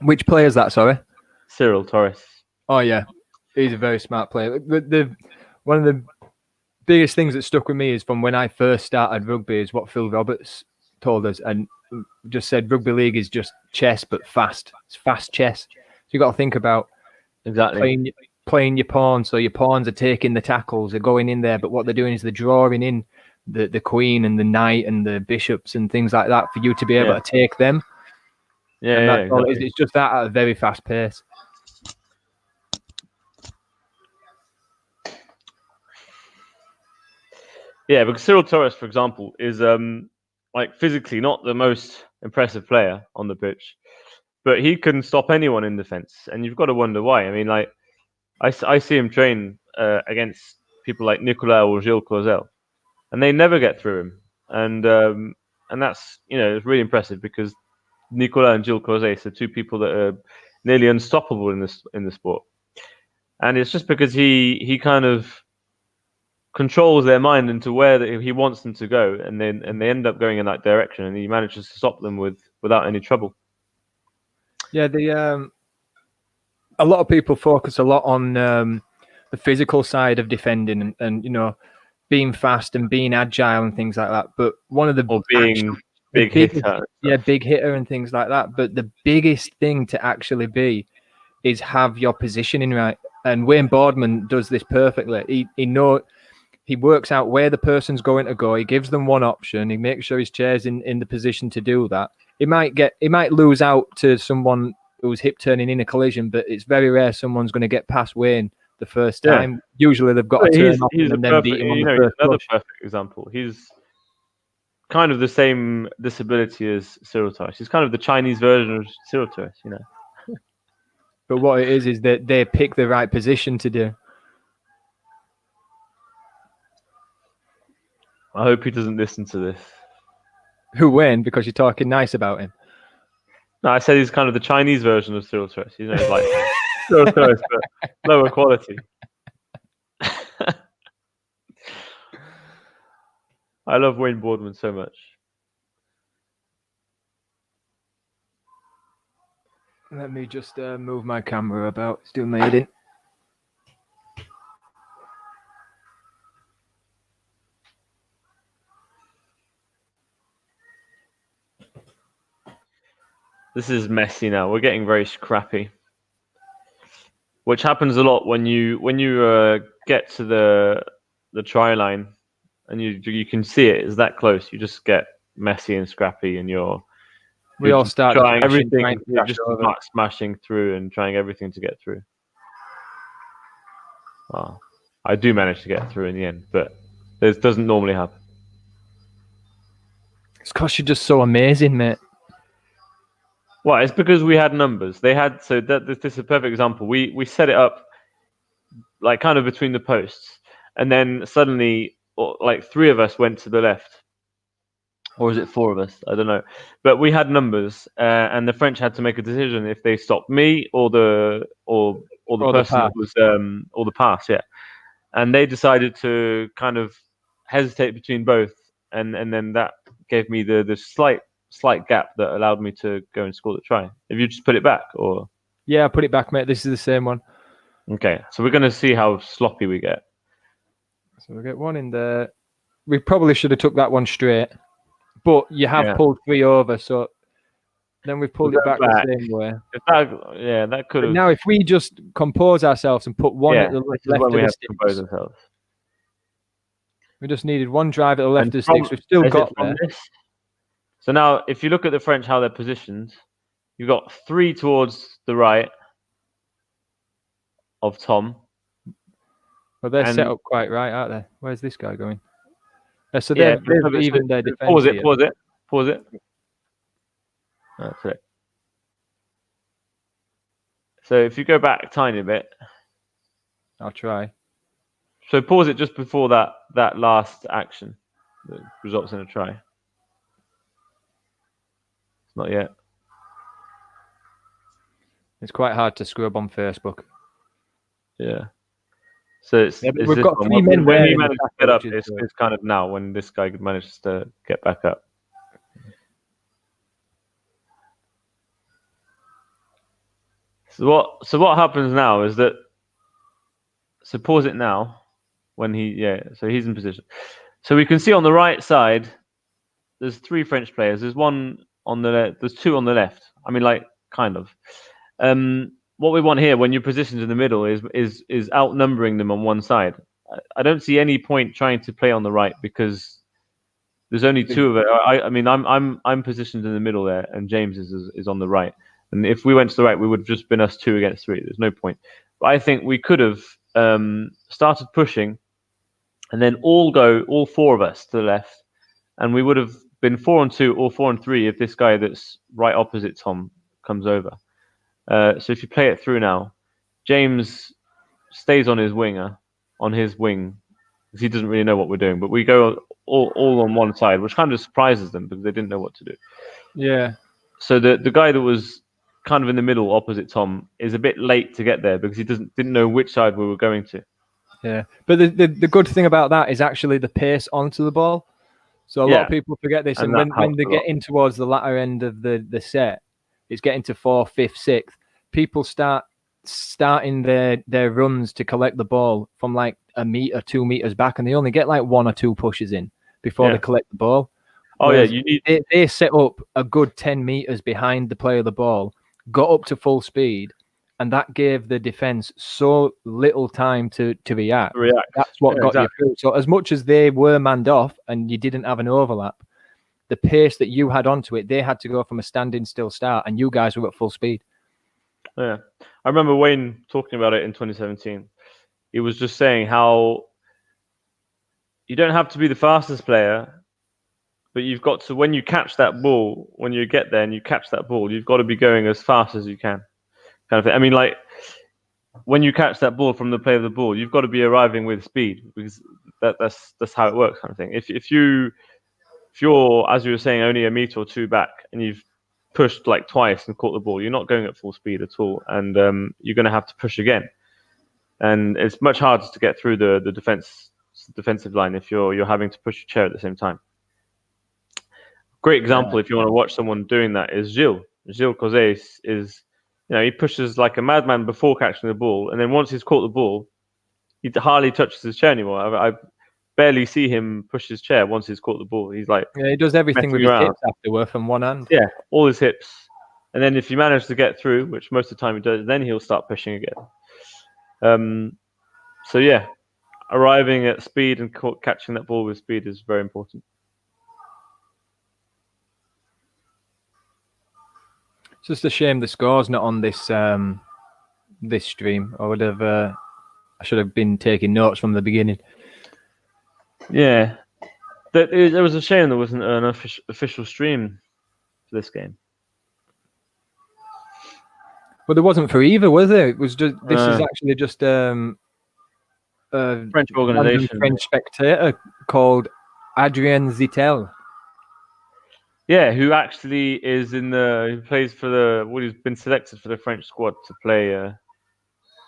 Which player is that, sorry? Cyril Torres. Oh, yeah. He's a very smart player. One of the biggest things that stuck with me is from when I first started rugby is what Phil Roberts told us and just said rugby league is just chess, but fast. It's fast chess. So you got to think about playing your pawns. So your pawns are taking the tackles, they're going in there, but what they're doing is they're drawing in the queen and the knight and the bishops and things like that for you to be able to take them. Exactly. It's just that at a very fast pace. Yeah, because Cyril Torres, for example, is physically not the most impressive player on the pitch, but he can stop anyone in defence, and you've got to wonder why. I mean, I see him train against people like Nicolas or Gilles Clausel, and they never get through him. And and that's it's really impressive because Nicolas and Gilles Crozet are two people that are nearly unstoppable in the sport, and it's just because he kind of controls their mind into where he wants them to go, and they end up going in that direction, and he manages to stop them without any trouble. Yeah, a lot of people focus a lot on the physical side of defending and being fast and being agile and things like that. But one of the Or being big hitter. big hitter and things like that. But the biggest thing to actually be is have your positioning right. And Wayne Boardman does this perfectly. He works out where the person's going to go. He gives them one option. He makes sure his chair's in the position to do that. He might lose out to someone who's hip turning in a collision, but it's very rare someone's going to get past Wayne the first time. Yeah. Usually they've got to turn off and then beat him on the first another push. Perfect example. He's kind of the same disability as Cyril Torres. He's kind of the Chinese version of Cyril Torres, But what it is that they pick the right position to do. I hope he doesn't listen to this. Who, Wayne? Because you're talking nice about him. No, I said he's kind of the Chinese version of Cyril Torres. He's like Cyril Torres, but lower quality. I love Wayne Boardman so much. Let me just move my camera about. It's doing my head in. This is messy now. We're getting very scrappy, which happens a lot when you get to the try line and you can see it is that close. You just get messy and scrappy, and we all start trying everything. You're just smashing through and trying everything to get through. Oh, I do manage to get through in the end, but this doesn't normally happen. It's because you're just so amazing, mate. Well, it's because we had numbers. They had this is a perfect example. We set it up like kind of between the posts, and then suddenly like three of us went to the left, or is it four of us? I don't know. But we had numbers, and the French had to make a decision if they stopped me or the person that was or the pass, yeah. And they decided to kind of hesitate between both, and then that gave me the slight gap that allowed me to go and score the try. Have you just put it back, or? Yeah, I put it back, mate. This is the same one. Okay, so we're going to see how sloppy we get. So we get one in there. We probably should have took that one straight, but you have pulled three over, so then we've pulled it back the same way. That could have. Now, if we just compose ourselves and put one at the left of the sticks, we just needed one drive at the left of the sticks. We've still got there. So now, if you look at the French, how they're positioned, you've got three towards the right of Tom. Well, they're set up quite right, aren't they? Where's this guy going? So they're even their defense. Pause it. That's it. So if you go back a tiny bit. I'll try. So pause it just before that last action that results in a try. It's not yet. It's quite hard to scrub on Facebook. Yeah. So we've got three men when he managed to get up, it's kind of now when this guy manages to get back up. So what happens now is that. So pause it now. When so he's in position. So we can see on the right side, there's three French players. There's one on the left. There's two on the left. I mean, like kind of. What we want here, when you're positioned in the middle, is outnumbering them on one side. I don't see any point trying to play on the right because there's only two of it. I mean, I'm positioned in the middle there, and James is on the right. And if we went to the right, we would have just been us 2 against 3. There's no point. But I think we could have started pushing, and then all four of us to the left, and we would have been 4-2 or 4-3 if this guy that's right opposite Tom comes over. So if you play it through now, James stays on his wing, because he doesn't really know what we're doing. But we go all on one side, which kind of surprises them because they didn't know what to do. Yeah. So the guy that was kind of in the middle opposite Tom is a bit late to get there because he didn't know which side we were going to. Yeah. But the good thing about that is actually the pace onto the ball. So a lot of people forget this, and that when helps they a get lot. in towards the latter end of the set, it's getting to 4th, 5th, 6th. People starting their runs to collect the ball from like a meter, 2 meters back, and they only get like 1 or 2 pushes in before they collect the ball. Oh yeah, Whereas you need. they set up a good 10 meters behind the player of the ball, got up to full speed, and that gave the defense so little time to react. That's what got you through. So as much as they were manned off and you didn't have an overlap, the pace that you had onto it, they had to go from a standing still start, and you guys were at full speed. Yeah, I remember Wayne talking about it in 2017. He was just saying how you don't have to be the fastest player, but you've got to, when you catch that ball, when you get there and you catch that ball, you've got to be going as fast as you can, kind of thing. I mean, like when you catch that ball from the play of the ball, you've got to be arriving with speed because that's how it works, kind of thing. If you're, as you were saying, only a meter or 2 back and you've pushed like twice and caught the ball, you're not going at full speed at all, and you're going to have to push again, and it's much harder to get through the defensive line if you're having to push your chair at the same time. Great example, if you want to watch someone doing that, is Gilles Causet. Is he pushes like a madman before catching the ball, and then once he's caught the ball, he hardly touches his chair anymore. I barely see him push his chair once he's caught the ball. He's like, yeah, he does everything with his hips afterward from one hand. Yeah, all his hips, and then if you manage to get through, which most of the time he does, then he'll start pushing again. So yeah, arriving at speed and catching that ball with speed is very important. It's just a shame the score's not on this this stream. I should have been taking notes from the beginning. Yeah, there was a shame there wasn't an official stream for this game. But there wasn't for either, was there? It was just this is actually just a French organization, French spectator called Adrien Zitel. Yeah, who actually is who plays for he's been selected for the French squad to play,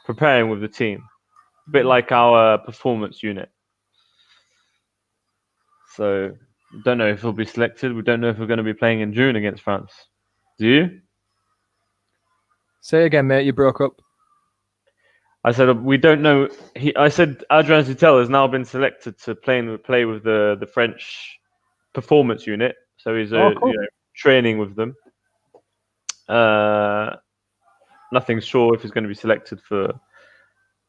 preparing with the team. A bit like our performance unit. So, don't know if he'll be selected. We don't know if we're going to be playing in June against France. Do you? Say again, mate. You broke up. I said we don't know. I said Adrien Zitel has now been selected to play with the French performance unit. So he's Cool. training with them. Nothing's sure if he's going to be selected for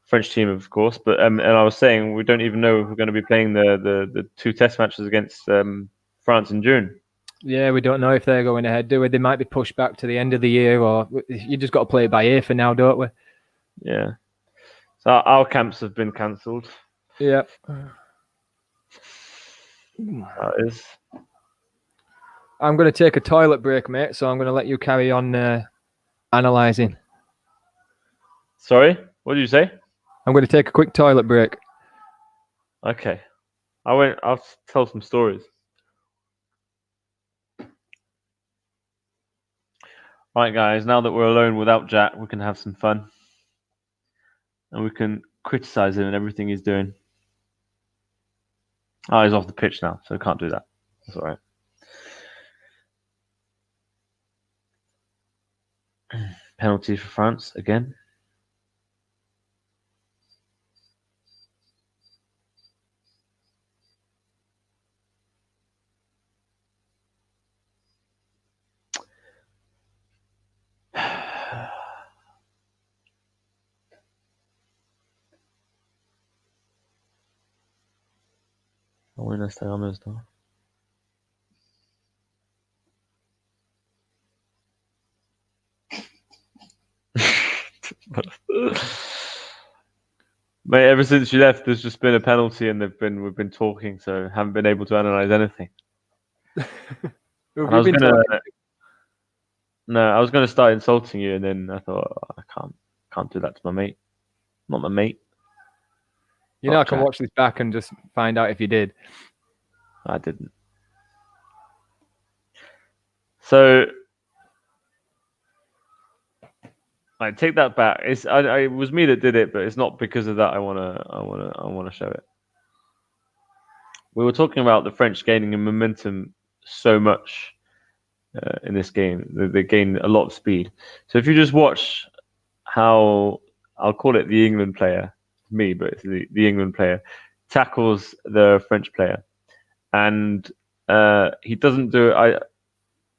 French team, of course. But and I was saying we don't even know if we're going to be playing the 2 test matches against France in June. Yeah, we don't know if they're going ahead, do we? They might be pushed back to the end of the year, or you just got to play it by ear for now, don't we? Yeah. So our camps have been cancelled. Yeah. That is. I'm going to take a toilet break, mate, so I'm going to let you carry on analysing. Sorry? What did you say? I'm going to take a quick toilet break. Okay. I'll tell some stories. Right, guys, now that we're alone without Jack, we can have some fun. And we can criticise him and everything he's doing. Oh, he's off the pitch now, so can't do that. That's all right. Penalty for France again. Buenas tardes, ¿no? Mate, ever since you left, there's just been a penalty, and we've been talking, so haven't been able to analyse anything. I was gonna start insulting you, and then I thought I can't do that to my mate. Not my mate. You know, I can watch this back and just find out if you did. I didn't. So, I take that back. It was me that did it, but it's not because of that. I wanna show it. We were talking about the French gaining in momentum so much in this game. They gain a lot of speed. So if you just watch how, I'll call it the England player, me, but it's the England player, tackles the French player, and he doesn't do it.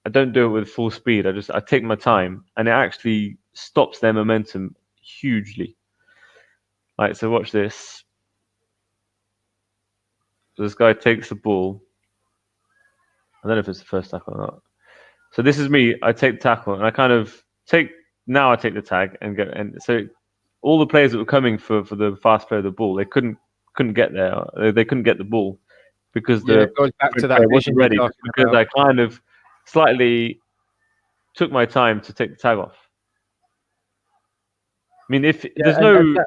I don't do it with full speed. I take my time, and it actually stops their momentum hugely. Right, so watch this. So this guy takes the ball. I don't know if it's the first tackle or not. So this is me. I take the tackle, and I kind of take. Now I take the tag and get. And so all the players that were coming for the fast player of the ball, they couldn't get there. They couldn't get the ball because Yeah, the it goes back to that player vision wasn't you're ready. talking Because about. I kind of slightly took my time to take the tag off. I mean, if Yeah, there's no.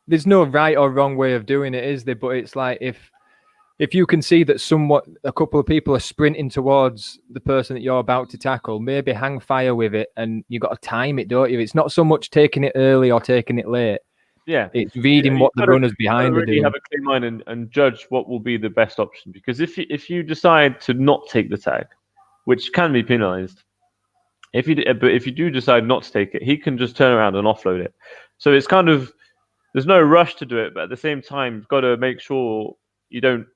there's no right or wrong way of doing it, is there? But it's like if you can see that a couple of people are sprinting towards the person that you're about to tackle, maybe hang fire with it, and you got to time it, don't you? It's not so much taking it early or taking it late. Yeah, It's reading what the runners behind are really doing. have a clear mind and judge what will be the best option. Because if you decide to not take the tag, which can be penalised, if you do decide not to take it, he can just turn around and offload it. So it's kind of, there's no rush to do it, but at the same time, you've got to make sure you don't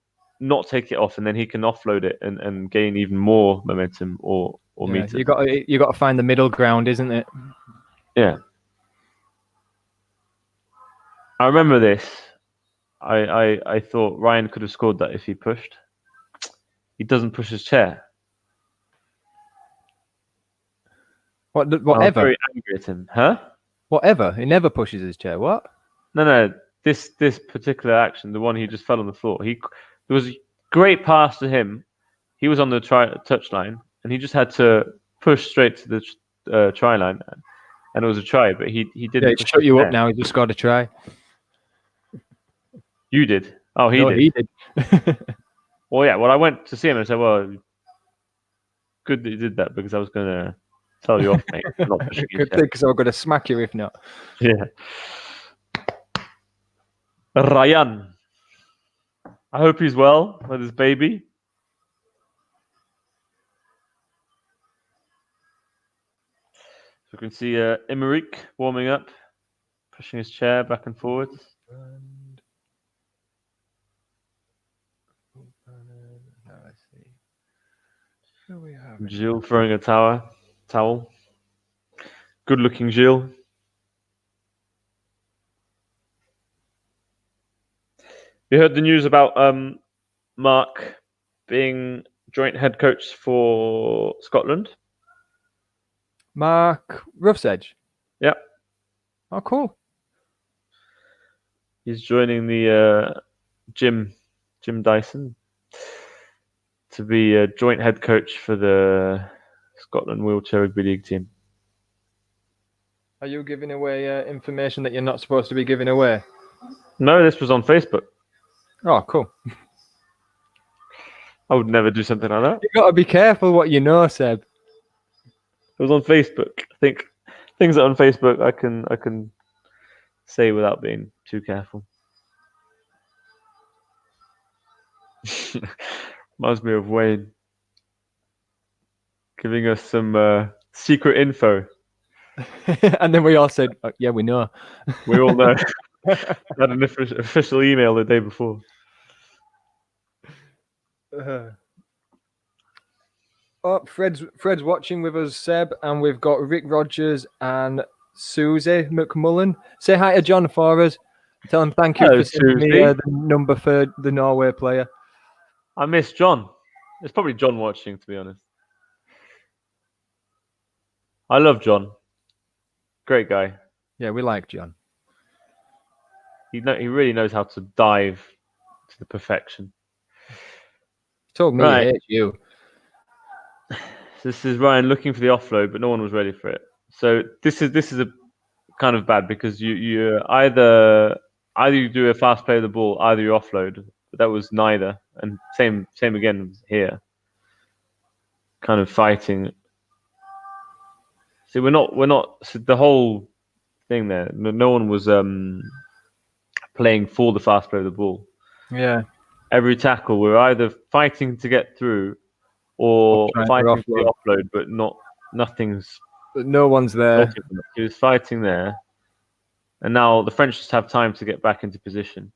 not take it off, and then he can offload it and gain even more momentum or meters. You got to find the middle ground, isn't it? Yeah. I remember this. I thought Ryan could have scored that if he pushed. He doesn't push his chair. I was Whatever. very angry at him. Huh? Whatever. He never pushes his chair. What? No. This particular action, the one he just fell on the floor. There was a great pass to him. He was on the touch line, and he just had to push straight to the try line, and it was a try. But he didn't. Yeah, push shut his you chair. up now. He just got to try. You did. Oh, he No, did. he did. Well, yeah. Well, I went to see him and said, "Well, good that you did that because I was going to tell you off, mate. For not pushing your Good chair." thing, because I'm going to smack you if not. Yeah. Ryan. I hope he's well with his baby. So we can see Imeric warming up, pushing his chair back and forwards. Gilles throwing a towel. Good looking Gilles. You heard the news about Mark being joint head coach for Scotland? Mark Roughsedge. Yeah. Oh, cool. He's joining the Jim Dyson to be a joint head coach for the Scotland Wheelchair Rugby League team. Are you giving away information that you're not supposed to be giving away? No, this was on Facebook. Oh, cool. I would never do something like that. You got to be careful what you know, Seb. It was on Facebook. I think things that are on Facebook I can say without being too careful. Reminds me of Wayne giving us some secret info. And then we all said, oh, yeah, we know. We all know. Had an official email the day before. Oh, Fred's watching with us, Seb, and we've got Rick Rogers and Susie McMullen. Say hi to John for us. Tell him thank you for sending me the number for the Norway player. I miss John. It's probably John watching, to be honest. I love John. Great guy. Yeah, we like John. He really knows how to dive to the perfection. He told me he hates you. This is Ryan looking for the offload, but no one was ready for it. So this is a kind of bad because you either either you do a fast play of the ball, either you offload. But that was neither, and same again here. Kind of fighting. See, we're not. So the whole thing there. No one was playing for the fast play of the ball. Yeah. Every tackle, we're either fighting to get through or trying to fighting for the offload. offload, but nothing's. But no one's there. He was fighting there, and now the French just have time to get back into position.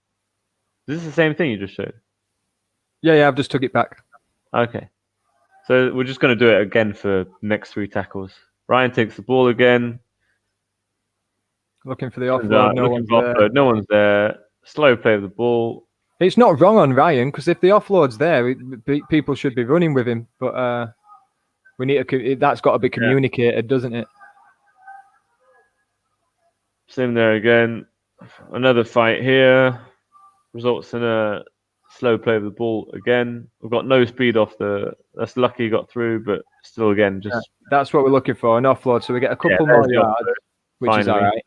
Is this the same thing you just showed? Yeah, I've just took it back. Okay. So we're just going to do it again for the next 3 tackles. Ryan takes the ball again. Looking for the offload. No one's there. Slow play of the ball. It's not wrong on Ryan, because if the offload's there, people should be running with him. But we need to. That's got to be communicated, doesn't it? Same there again. Another fight here. Results in a slow play of the ball again. We've got no speed off the. That's lucky he got through, but still again, just that's what we're looking for, an offload. So we get a couple more yards, which is all right.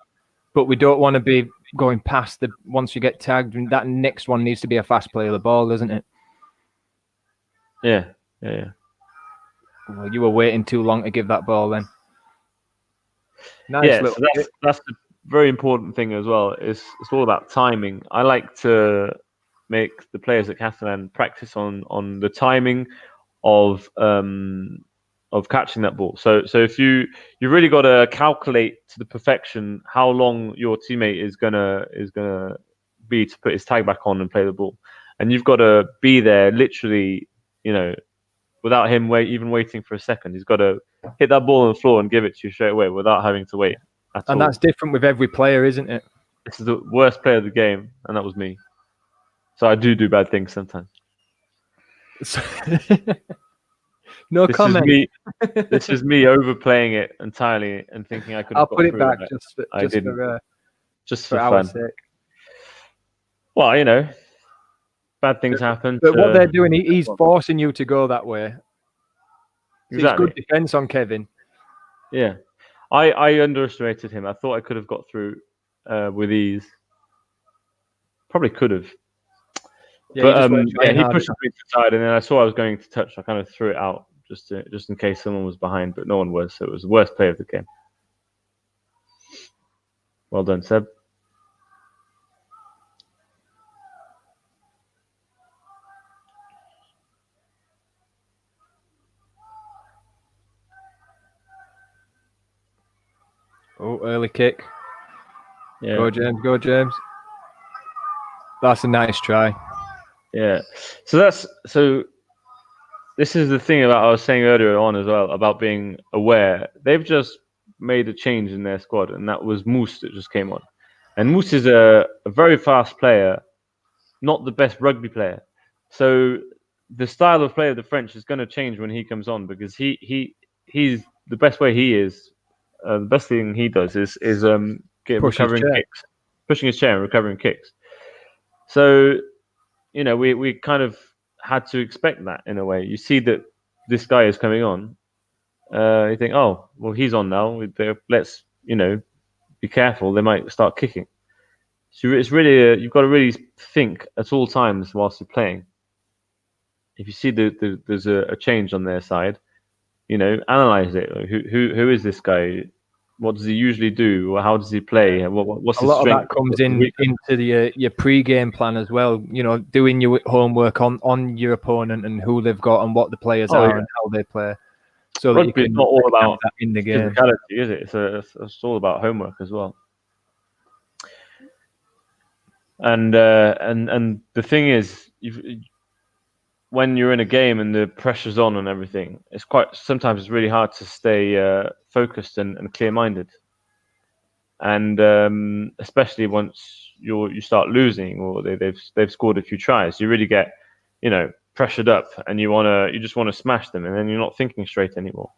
But we don't want to be going past the once you get tagged. That next one needs to be a fast play of the ball, doesn't it? Yeah. Well, you were waiting too long to give that ball then. Nice. So that's the very important thing as well. It's all about timing. I like to make the players at Catalan practice on the timing of catching that ball. So if you really got to calculate to the perfection how long your teammate is gonna be to put his tag back on and play the ball, and you've got to be there literally, without him even waiting for a second. He's got to hit that ball on the floor and give it to you straight away without having to wait at all. And that's different with every player, isn't it? This is the worst player of the game, and that was me. So I do bad things sometimes. No comment. This is me overplaying it entirely and thinking I could. I'll put it back just for for our fun. sake. Well, bad things happen. But what they're doing, he's forcing you to go that way. Exactly. It's good defense on Kevin. Yeah, I underestimated him. I thought I could have got through with ease. Probably could have. Yeah, but he pushed me to the side, and then I saw I was going to touch. I kind of threw it out just in case someone was behind, but no one was. So it was the worst play of the game. Well done, Seb. Oh, early kick. Yeah. Go James. That's a nice try. Yeah. So this is the thing about I was saying earlier on as well about being aware. They've just made a change in their squad, and that was Moose that just came on. And Moose is a very fast player, not the best rugby player. So the style of play of the French is going to change when he comes on, because he's the best way he is. The best thing he does is recovering kicks, pushing his chair and recovering kicks. So, we kind of had to expect that in a way. You see that this guy is coming on. You think, oh, well, he's on now. Let's, be careful. They might start kicking. So it's really, you've got to really think at all times whilst you're playing. If you see there's a change on their side, analyze it. Who is this guy? What does he usually do? How does he play? What's his strength? A lot of that comes into your pre-game plan as well. Doing your homework on your opponent and who they've got and what the players are and how they play. So Rugby that you can not all about that in the game. Physicality, is it? It's all about homework as well. And the thing is, when you're in a game and the pressure's on and everything, sometimes it's really hard to stay focused and clear-minded. And especially once you start losing or they've scored a few tries, you really get pressured up and you just want to smash them, and then you're not thinking straight anymore.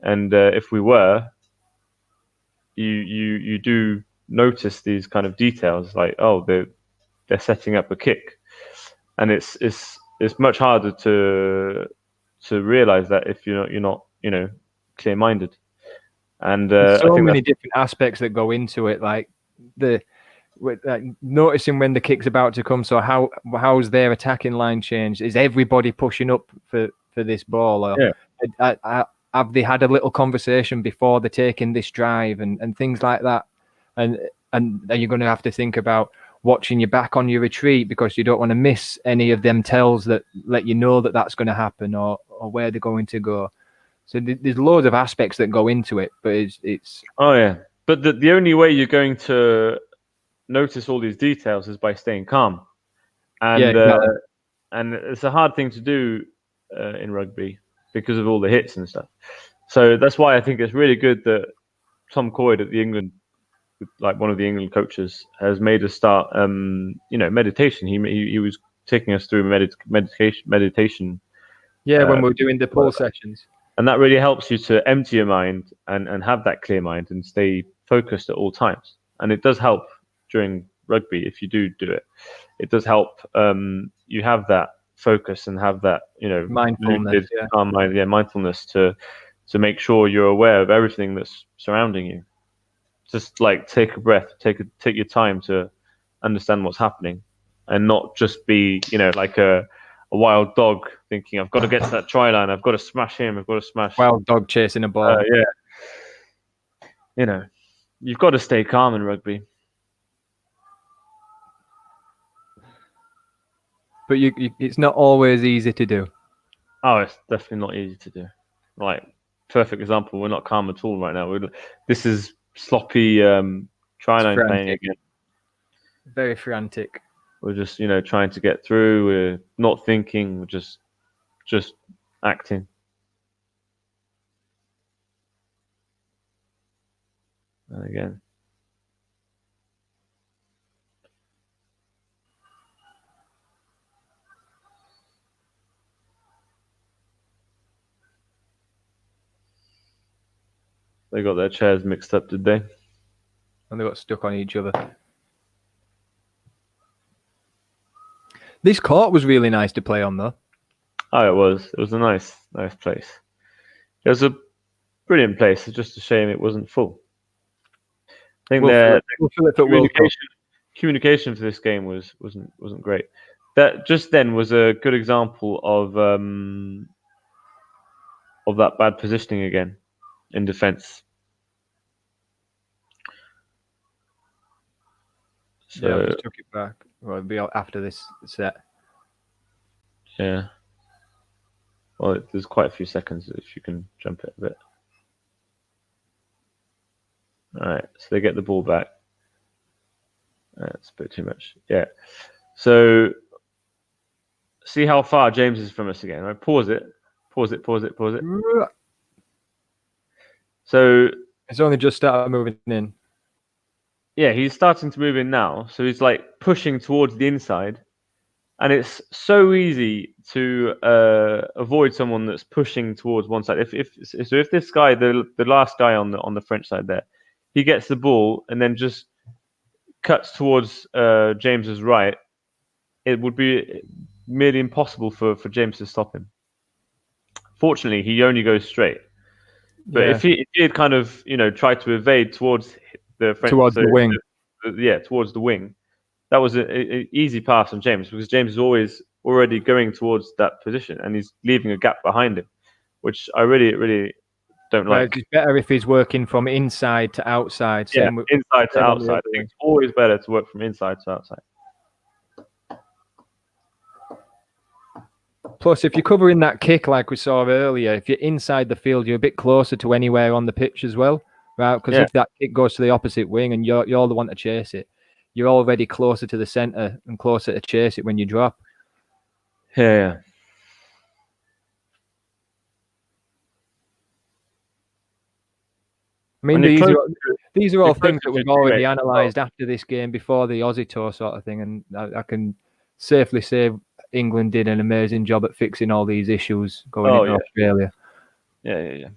And if we were, you do notice these kind of details, like they're setting up a kick, and it's much harder to realize that if you're not clear-minded. And there's so many different aspects that go into it, like with noticing when the kick's about to come. So how's their attacking line changed? Is everybody pushing up for this ball? Or have they had a little conversation before they're taking this drive and things like that? And are you going to have to think about watching your back on your retreat because you don't want to miss any of them tells that let you know that that's going to happen or where they're going to go? So there's loads of aspects that go into it, but it's Oh yeah, but the only way you're going to notice all these details is by staying calm, and exactly. and it's a hard thing to do in rugby because of all the hits and stuff. So that's why I think it's really good that Tom Coyd at the England, like one of the England coaches, has made us start, meditation. He was taking us through meditation. When we're doing the pull sessions. And that really helps you to empty your mind and have that clear mind and stay focused at all times. And it does help during rugby if you do it. It does help you have that focus and have that mindfulness, calm mind, mindfulness to make sure you're aware of everything that's surrounding you. Just like take a breath, take your time to understand what's happening, and not just be like a wild dog thinking I've got to get to that try line, I've got to smash him, I've got to smash. Wild dog chasing a ball. You've got to stay calm in rugby. But it's not always easy to do. Oh, it's definitely not easy to do. Like, perfect example, we're not calm at all right now. This is sloppy try line playing again. Very frantic. We're just, trying to get through. We're not thinking. We're just acting. And again. They got their chairs mixed up, did they? And they got stuck on each other. This court was really nice to play on, though. Oh, it was. It was a nice place. It was a brilliant place. It's just a shame it wasn't full. I think communication for this game wasn't great. That just then was a good example of that bad positioning again in defence. So I just took it back. Well, it'll be after this set. Yeah. Well, there's quite a few seconds if you can jump it a bit. All right, so they get the ball back. That's a bit too much. Yeah. So see how far James is from us again. Right? Pause it. So it's only just started moving in. Yeah, he's starting to move in now. So he's like pushing towards the inside. And it's so easy to avoid someone that's pushing towards one side. If this guy, the last guy on the French side there, he gets the ball and then just cuts towards James's right, it would be nearly impossible for James to stop him. Fortunately, he only goes straight. But if he had kind of tried to evade towards the French, the wing, towards the wing. That was an easy pass on James because James is always already going towards that position and he's leaving a gap behind him, which I really don't like. It's better if he's working from inside to outside. Inside to outside. I think it's always better to work from inside to outside. Plus, if you're covering that kick like we saw earlier, if you're inside the field, you're a bit closer to anywhere on the pitch as well, right? Because if that kick goes to the opposite wing and you're the one to chase it, you're already closer to the centre and closer to chase it when you drop. Yeah. I mean, these are all things that we've already analysed after this game, before the Aussie tour sort of thing, and I can safely say England did an amazing job at fixing all these issues going into Australia. Yeah.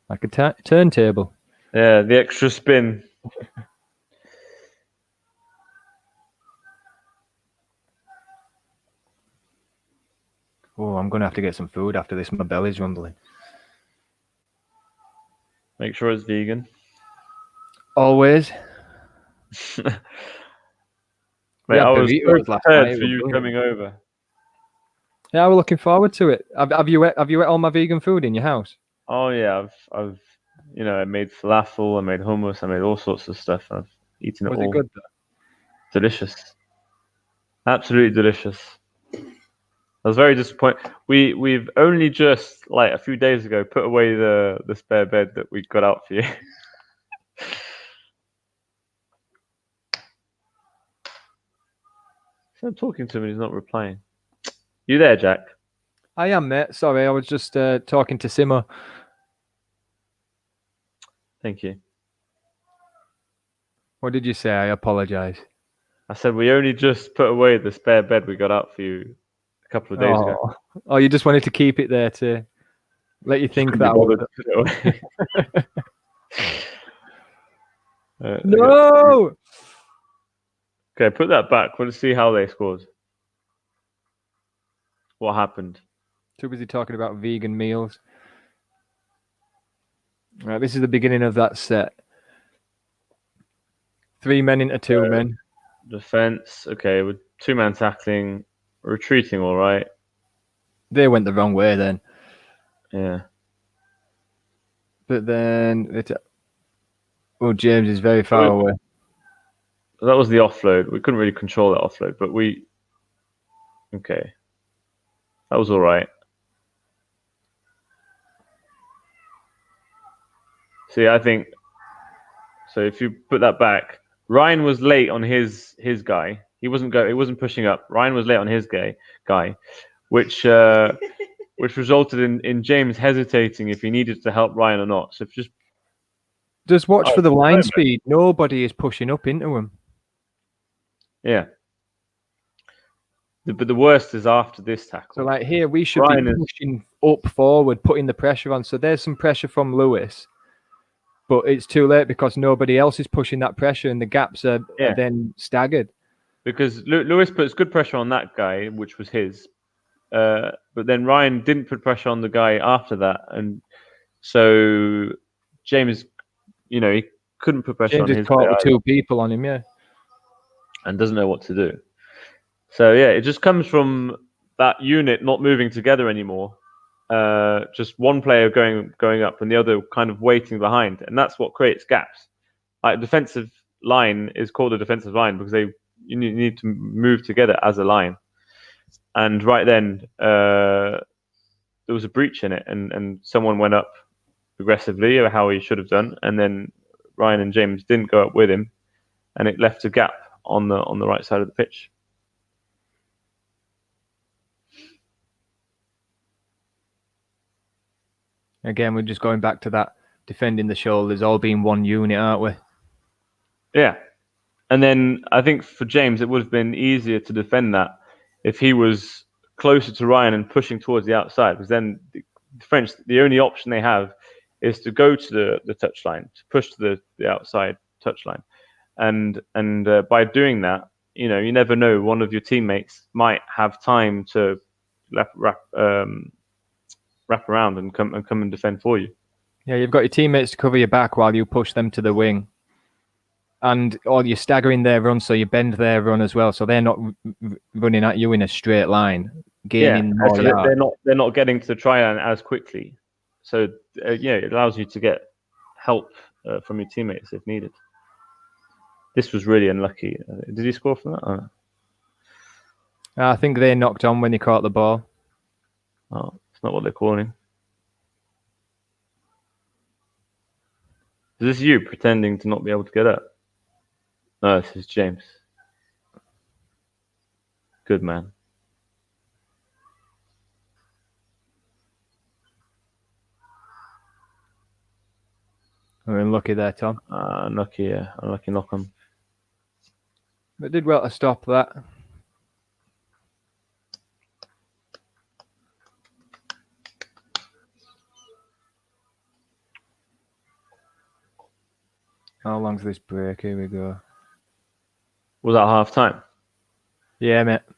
Like a turntable. Yeah, the extra spin. Oh, I'm going to have to get some food after this. My belly's rumbling. Make sure it's vegan. Always. Mate, I was so burritos last prepared night. for you coming over. Yeah, we're looking forward to it. Have you ate all my vegan food in your house? Oh yeah, I've I made falafel, I made hummus, I made all sorts of stuff. I've eaten it Was it all. good though? Delicious, absolutely delicious. I was very disappointed. We've only just like a few days ago put away the spare bed that we got out for you. So I'm talking to him and he's not replying. You there, Jack? I am, mate. Sorry, I was just talking to Simo. Thank you. What did you say? I apologise. I said we only just put away the spare bed we got out for you a couple of days ago. Oh, you just wanted to keep it there to let you Just think couldn't that. be bothered to put it away. No! Okay, put that back. Let's see how they scored. What happened? Too busy talking about vegan meals. Right, this is the beginning of that set. 3 men into 2 men. Defense. Okay, with 2-man tackling, retreating. All right. They went the wrong way then. Yeah. But then, James is very far away. That was the offload. We couldn't really control that offload, but okay. That was all right. See, I think so. If you put that back, Ryan was late on his guy. He wasn't pushing up. Ryan was late on his guy, which resulted in James hesitating if he needed to help Ryan or not. So just watch for the line speed. Nobody is pushing up into him. Yeah. But the worst is after this tackle. So like here, we should be pushing up forward, putting the pressure on. So there's some pressure from Lewis, but it's too late because nobody else is pushing that pressure, and the gaps are then staggered. Because Lewis puts good pressure on that guy, which was his, but then Ryan didn't put pressure on the guy after that, and so James, he couldn't put pressure on his. James is caught with 2 people on him, and doesn't know what to do. So yeah, it just comes from that unit not moving together anymore. Just one player going up and the other kind of waiting behind, and that's what creates gaps. Like defensive line is called a defensive line because you need to move together as a line. And right then there was a breach in it, and someone went up aggressively, or how he should have done, and then Ryan and James didn't go up with him, and it left a gap on the right side of the pitch. Again, we're just going back to that defending the shoulders, all being one unit, aren't we? Yeah. And then I think for James, it would have been easier to defend that if he was closer to Ryan and pushing towards the outside, because then the French, the only option they have is to go to the touchline, to push to the outside touchline. And by doing that, you never know, one of your teammates might have time to wrap around and come and defend for you. Yeah, you've got your teammates to cover your back while you push them to the wing, or you're staggering their run, so you bend their run as well, so they're not running at you in a straight line, gaining more yards. They're not getting to the try-line as quickly. So it allows you to get help from your teammates if needed. This was really unlucky. Did he score from that? I think they knocked on when he caught the ball. Oh, it's not what they're calling. Is this you pretending to not be able to get up? No, this is James. Good man. We're unlucky there, Tom. Unlucky knock on. But did well to stop that. How long's this break? Here we go. Was that half time? Yeah, mate. Do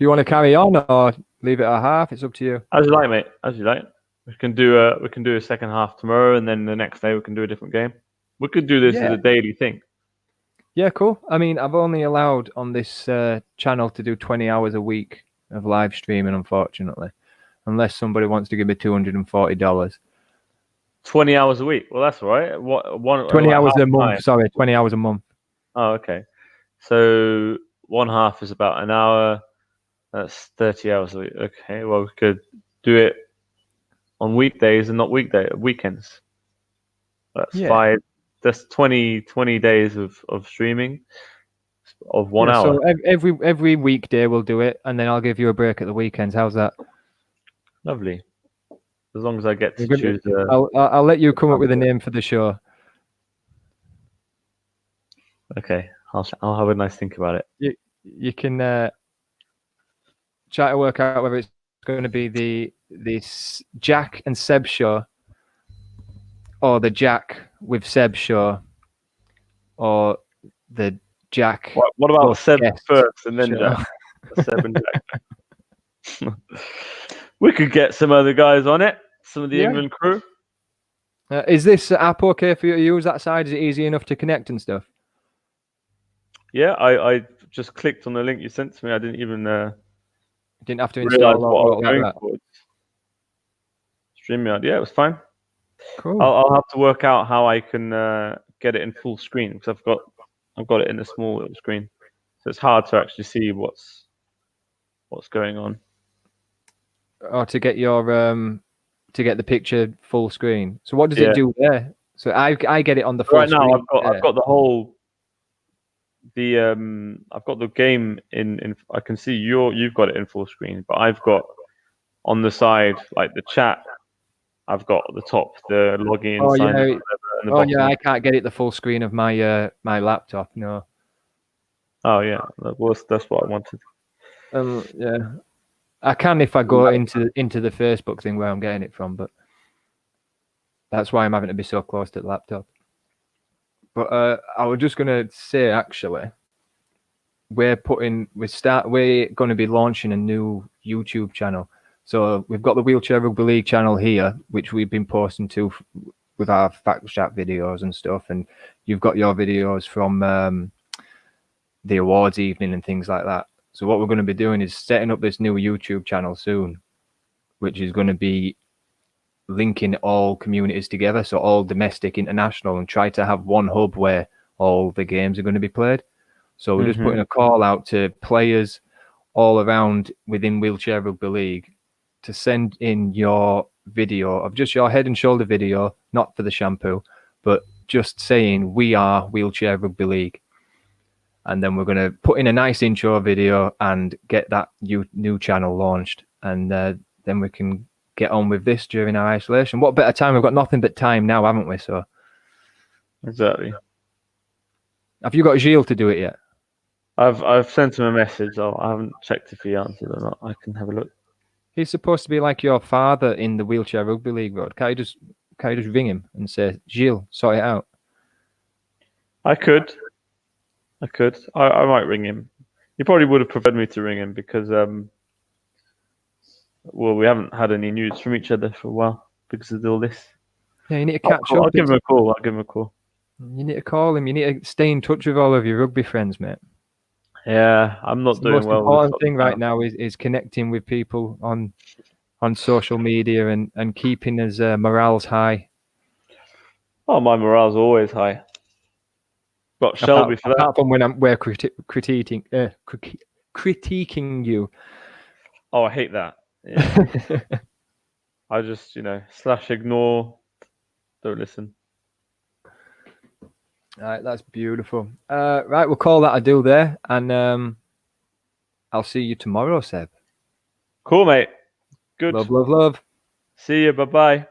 you want to carry on or leave it at half? It's up to you. As you like, mate. As you like. We can do a second half tomorrow, and then the next day we can do a different game. We could do this as Yeah. a daily thing. Yeah, cool. I mean, I've only allowed on this channel to do 20 hours a week of live streaming, unfortunately, unless somebody wants to give me $240. 20 hours a week. Well, that's all right. 20 like hours half a month. time. Sorry, 20 hours a month. Oh, okay. So one half is about an hour. That's 30 hours a week. Okay. Well, we could do it on weekdays and not weekends. That's Yeah. 5. That's 20 days of streaming of 1 Yeah, hour. so every weekday we'll do it, and then I'll give you a break at the weekends. How's that? Lovely. As long as I get to We're gonna- choose. I'll let you come up with a name for the show. Okay. I'll have a nice think about it. You can try to work out whether it's going to be this Jack and Seb show, or the Jack with Seb show, or the Jack. What about plus Seb guest first and then show. Jack? Seb and Jack. We could get some other guys on it. Some of the Yeah. England crew. Is this app okay for you to use that side? Is it easy enough to connect and stuff? Yeah, I just clicked on the link you sent to me. I didn't even Didn't have to realize install what I or was like going that. for. StreamYard. Yeah, it was fine. Cool. I'll have to work out how I can get it in full screen because I've got it in a small little screen, so it's hard to actually see what's going on. Or to get your to get the picture full screen. So what does it do there? So I get it on the full Right now, screen. I've got the whole I've got the game in. I can see you've got it in full screen, but I've got on the side like the chat. I've got at the top the login. Oh sign yeah. in, and the Oh bottom. yeah, I can't get it the full screen of my my laptop. No. Oh yeah, that's what I wanted. Yeah, I can if I go into the Facebook thing where I'm getting it from, but that's why I'm having to be so close to the laptop. But I was just gonna say actually, we're going to be launching a new YouTube channel. So we've got the Wheelchair Rugby League channel here, which we've been posting to with our fact chat videos and stuff, and you've got your videos from the awards evening and things like that. So what we're going to be doing is setting up this new YouTube channel soon, which is going to be linking all communities together, so all domestic, international, and try to have one hub where all the games are going to be played. So we're just putting a call out to players all around within Wheelchair Rugby League to send in your video of just your head and shoulder video, not for the shampoo, but just saying we are Wheelchair Rugby League. And then we're going to put in a nice intro video and get that new channel launched. And then we can get on with this during our isolation. What better time? We've got nothing but time now, haven't we? So Exactly. Have you got Gilles to do it yet? I've sent him a message. I haven't checked if he answered or not. I can have a look. He's supposed to be like your father in the Wheelchair Rugby League road. Can you just ring him and say, Gilles, sort it out? I could. I might ring him. He probably would have preferred me to ring him because we haven't had any news from each other for a while because of all this. Yeah, you need to catch up. I'll give him a call. You need to call him. You need to stay in touch with all of your rugby friends, mate. Yeah, I'm not doing well. The most important thing right now is connecting with people on social media and keeping his morals high. Oh, my morale's always high. Got Shelby for that. Apart from when we're critiquing you. Oh, I hate that. Yeah. I just, /ignore. Don't listen. All right, that's beautiful. Right, we'll call that a do there, and I'll see you tomorrow, Seb. Cool, mate. Good. Love. See you. Bye-bye.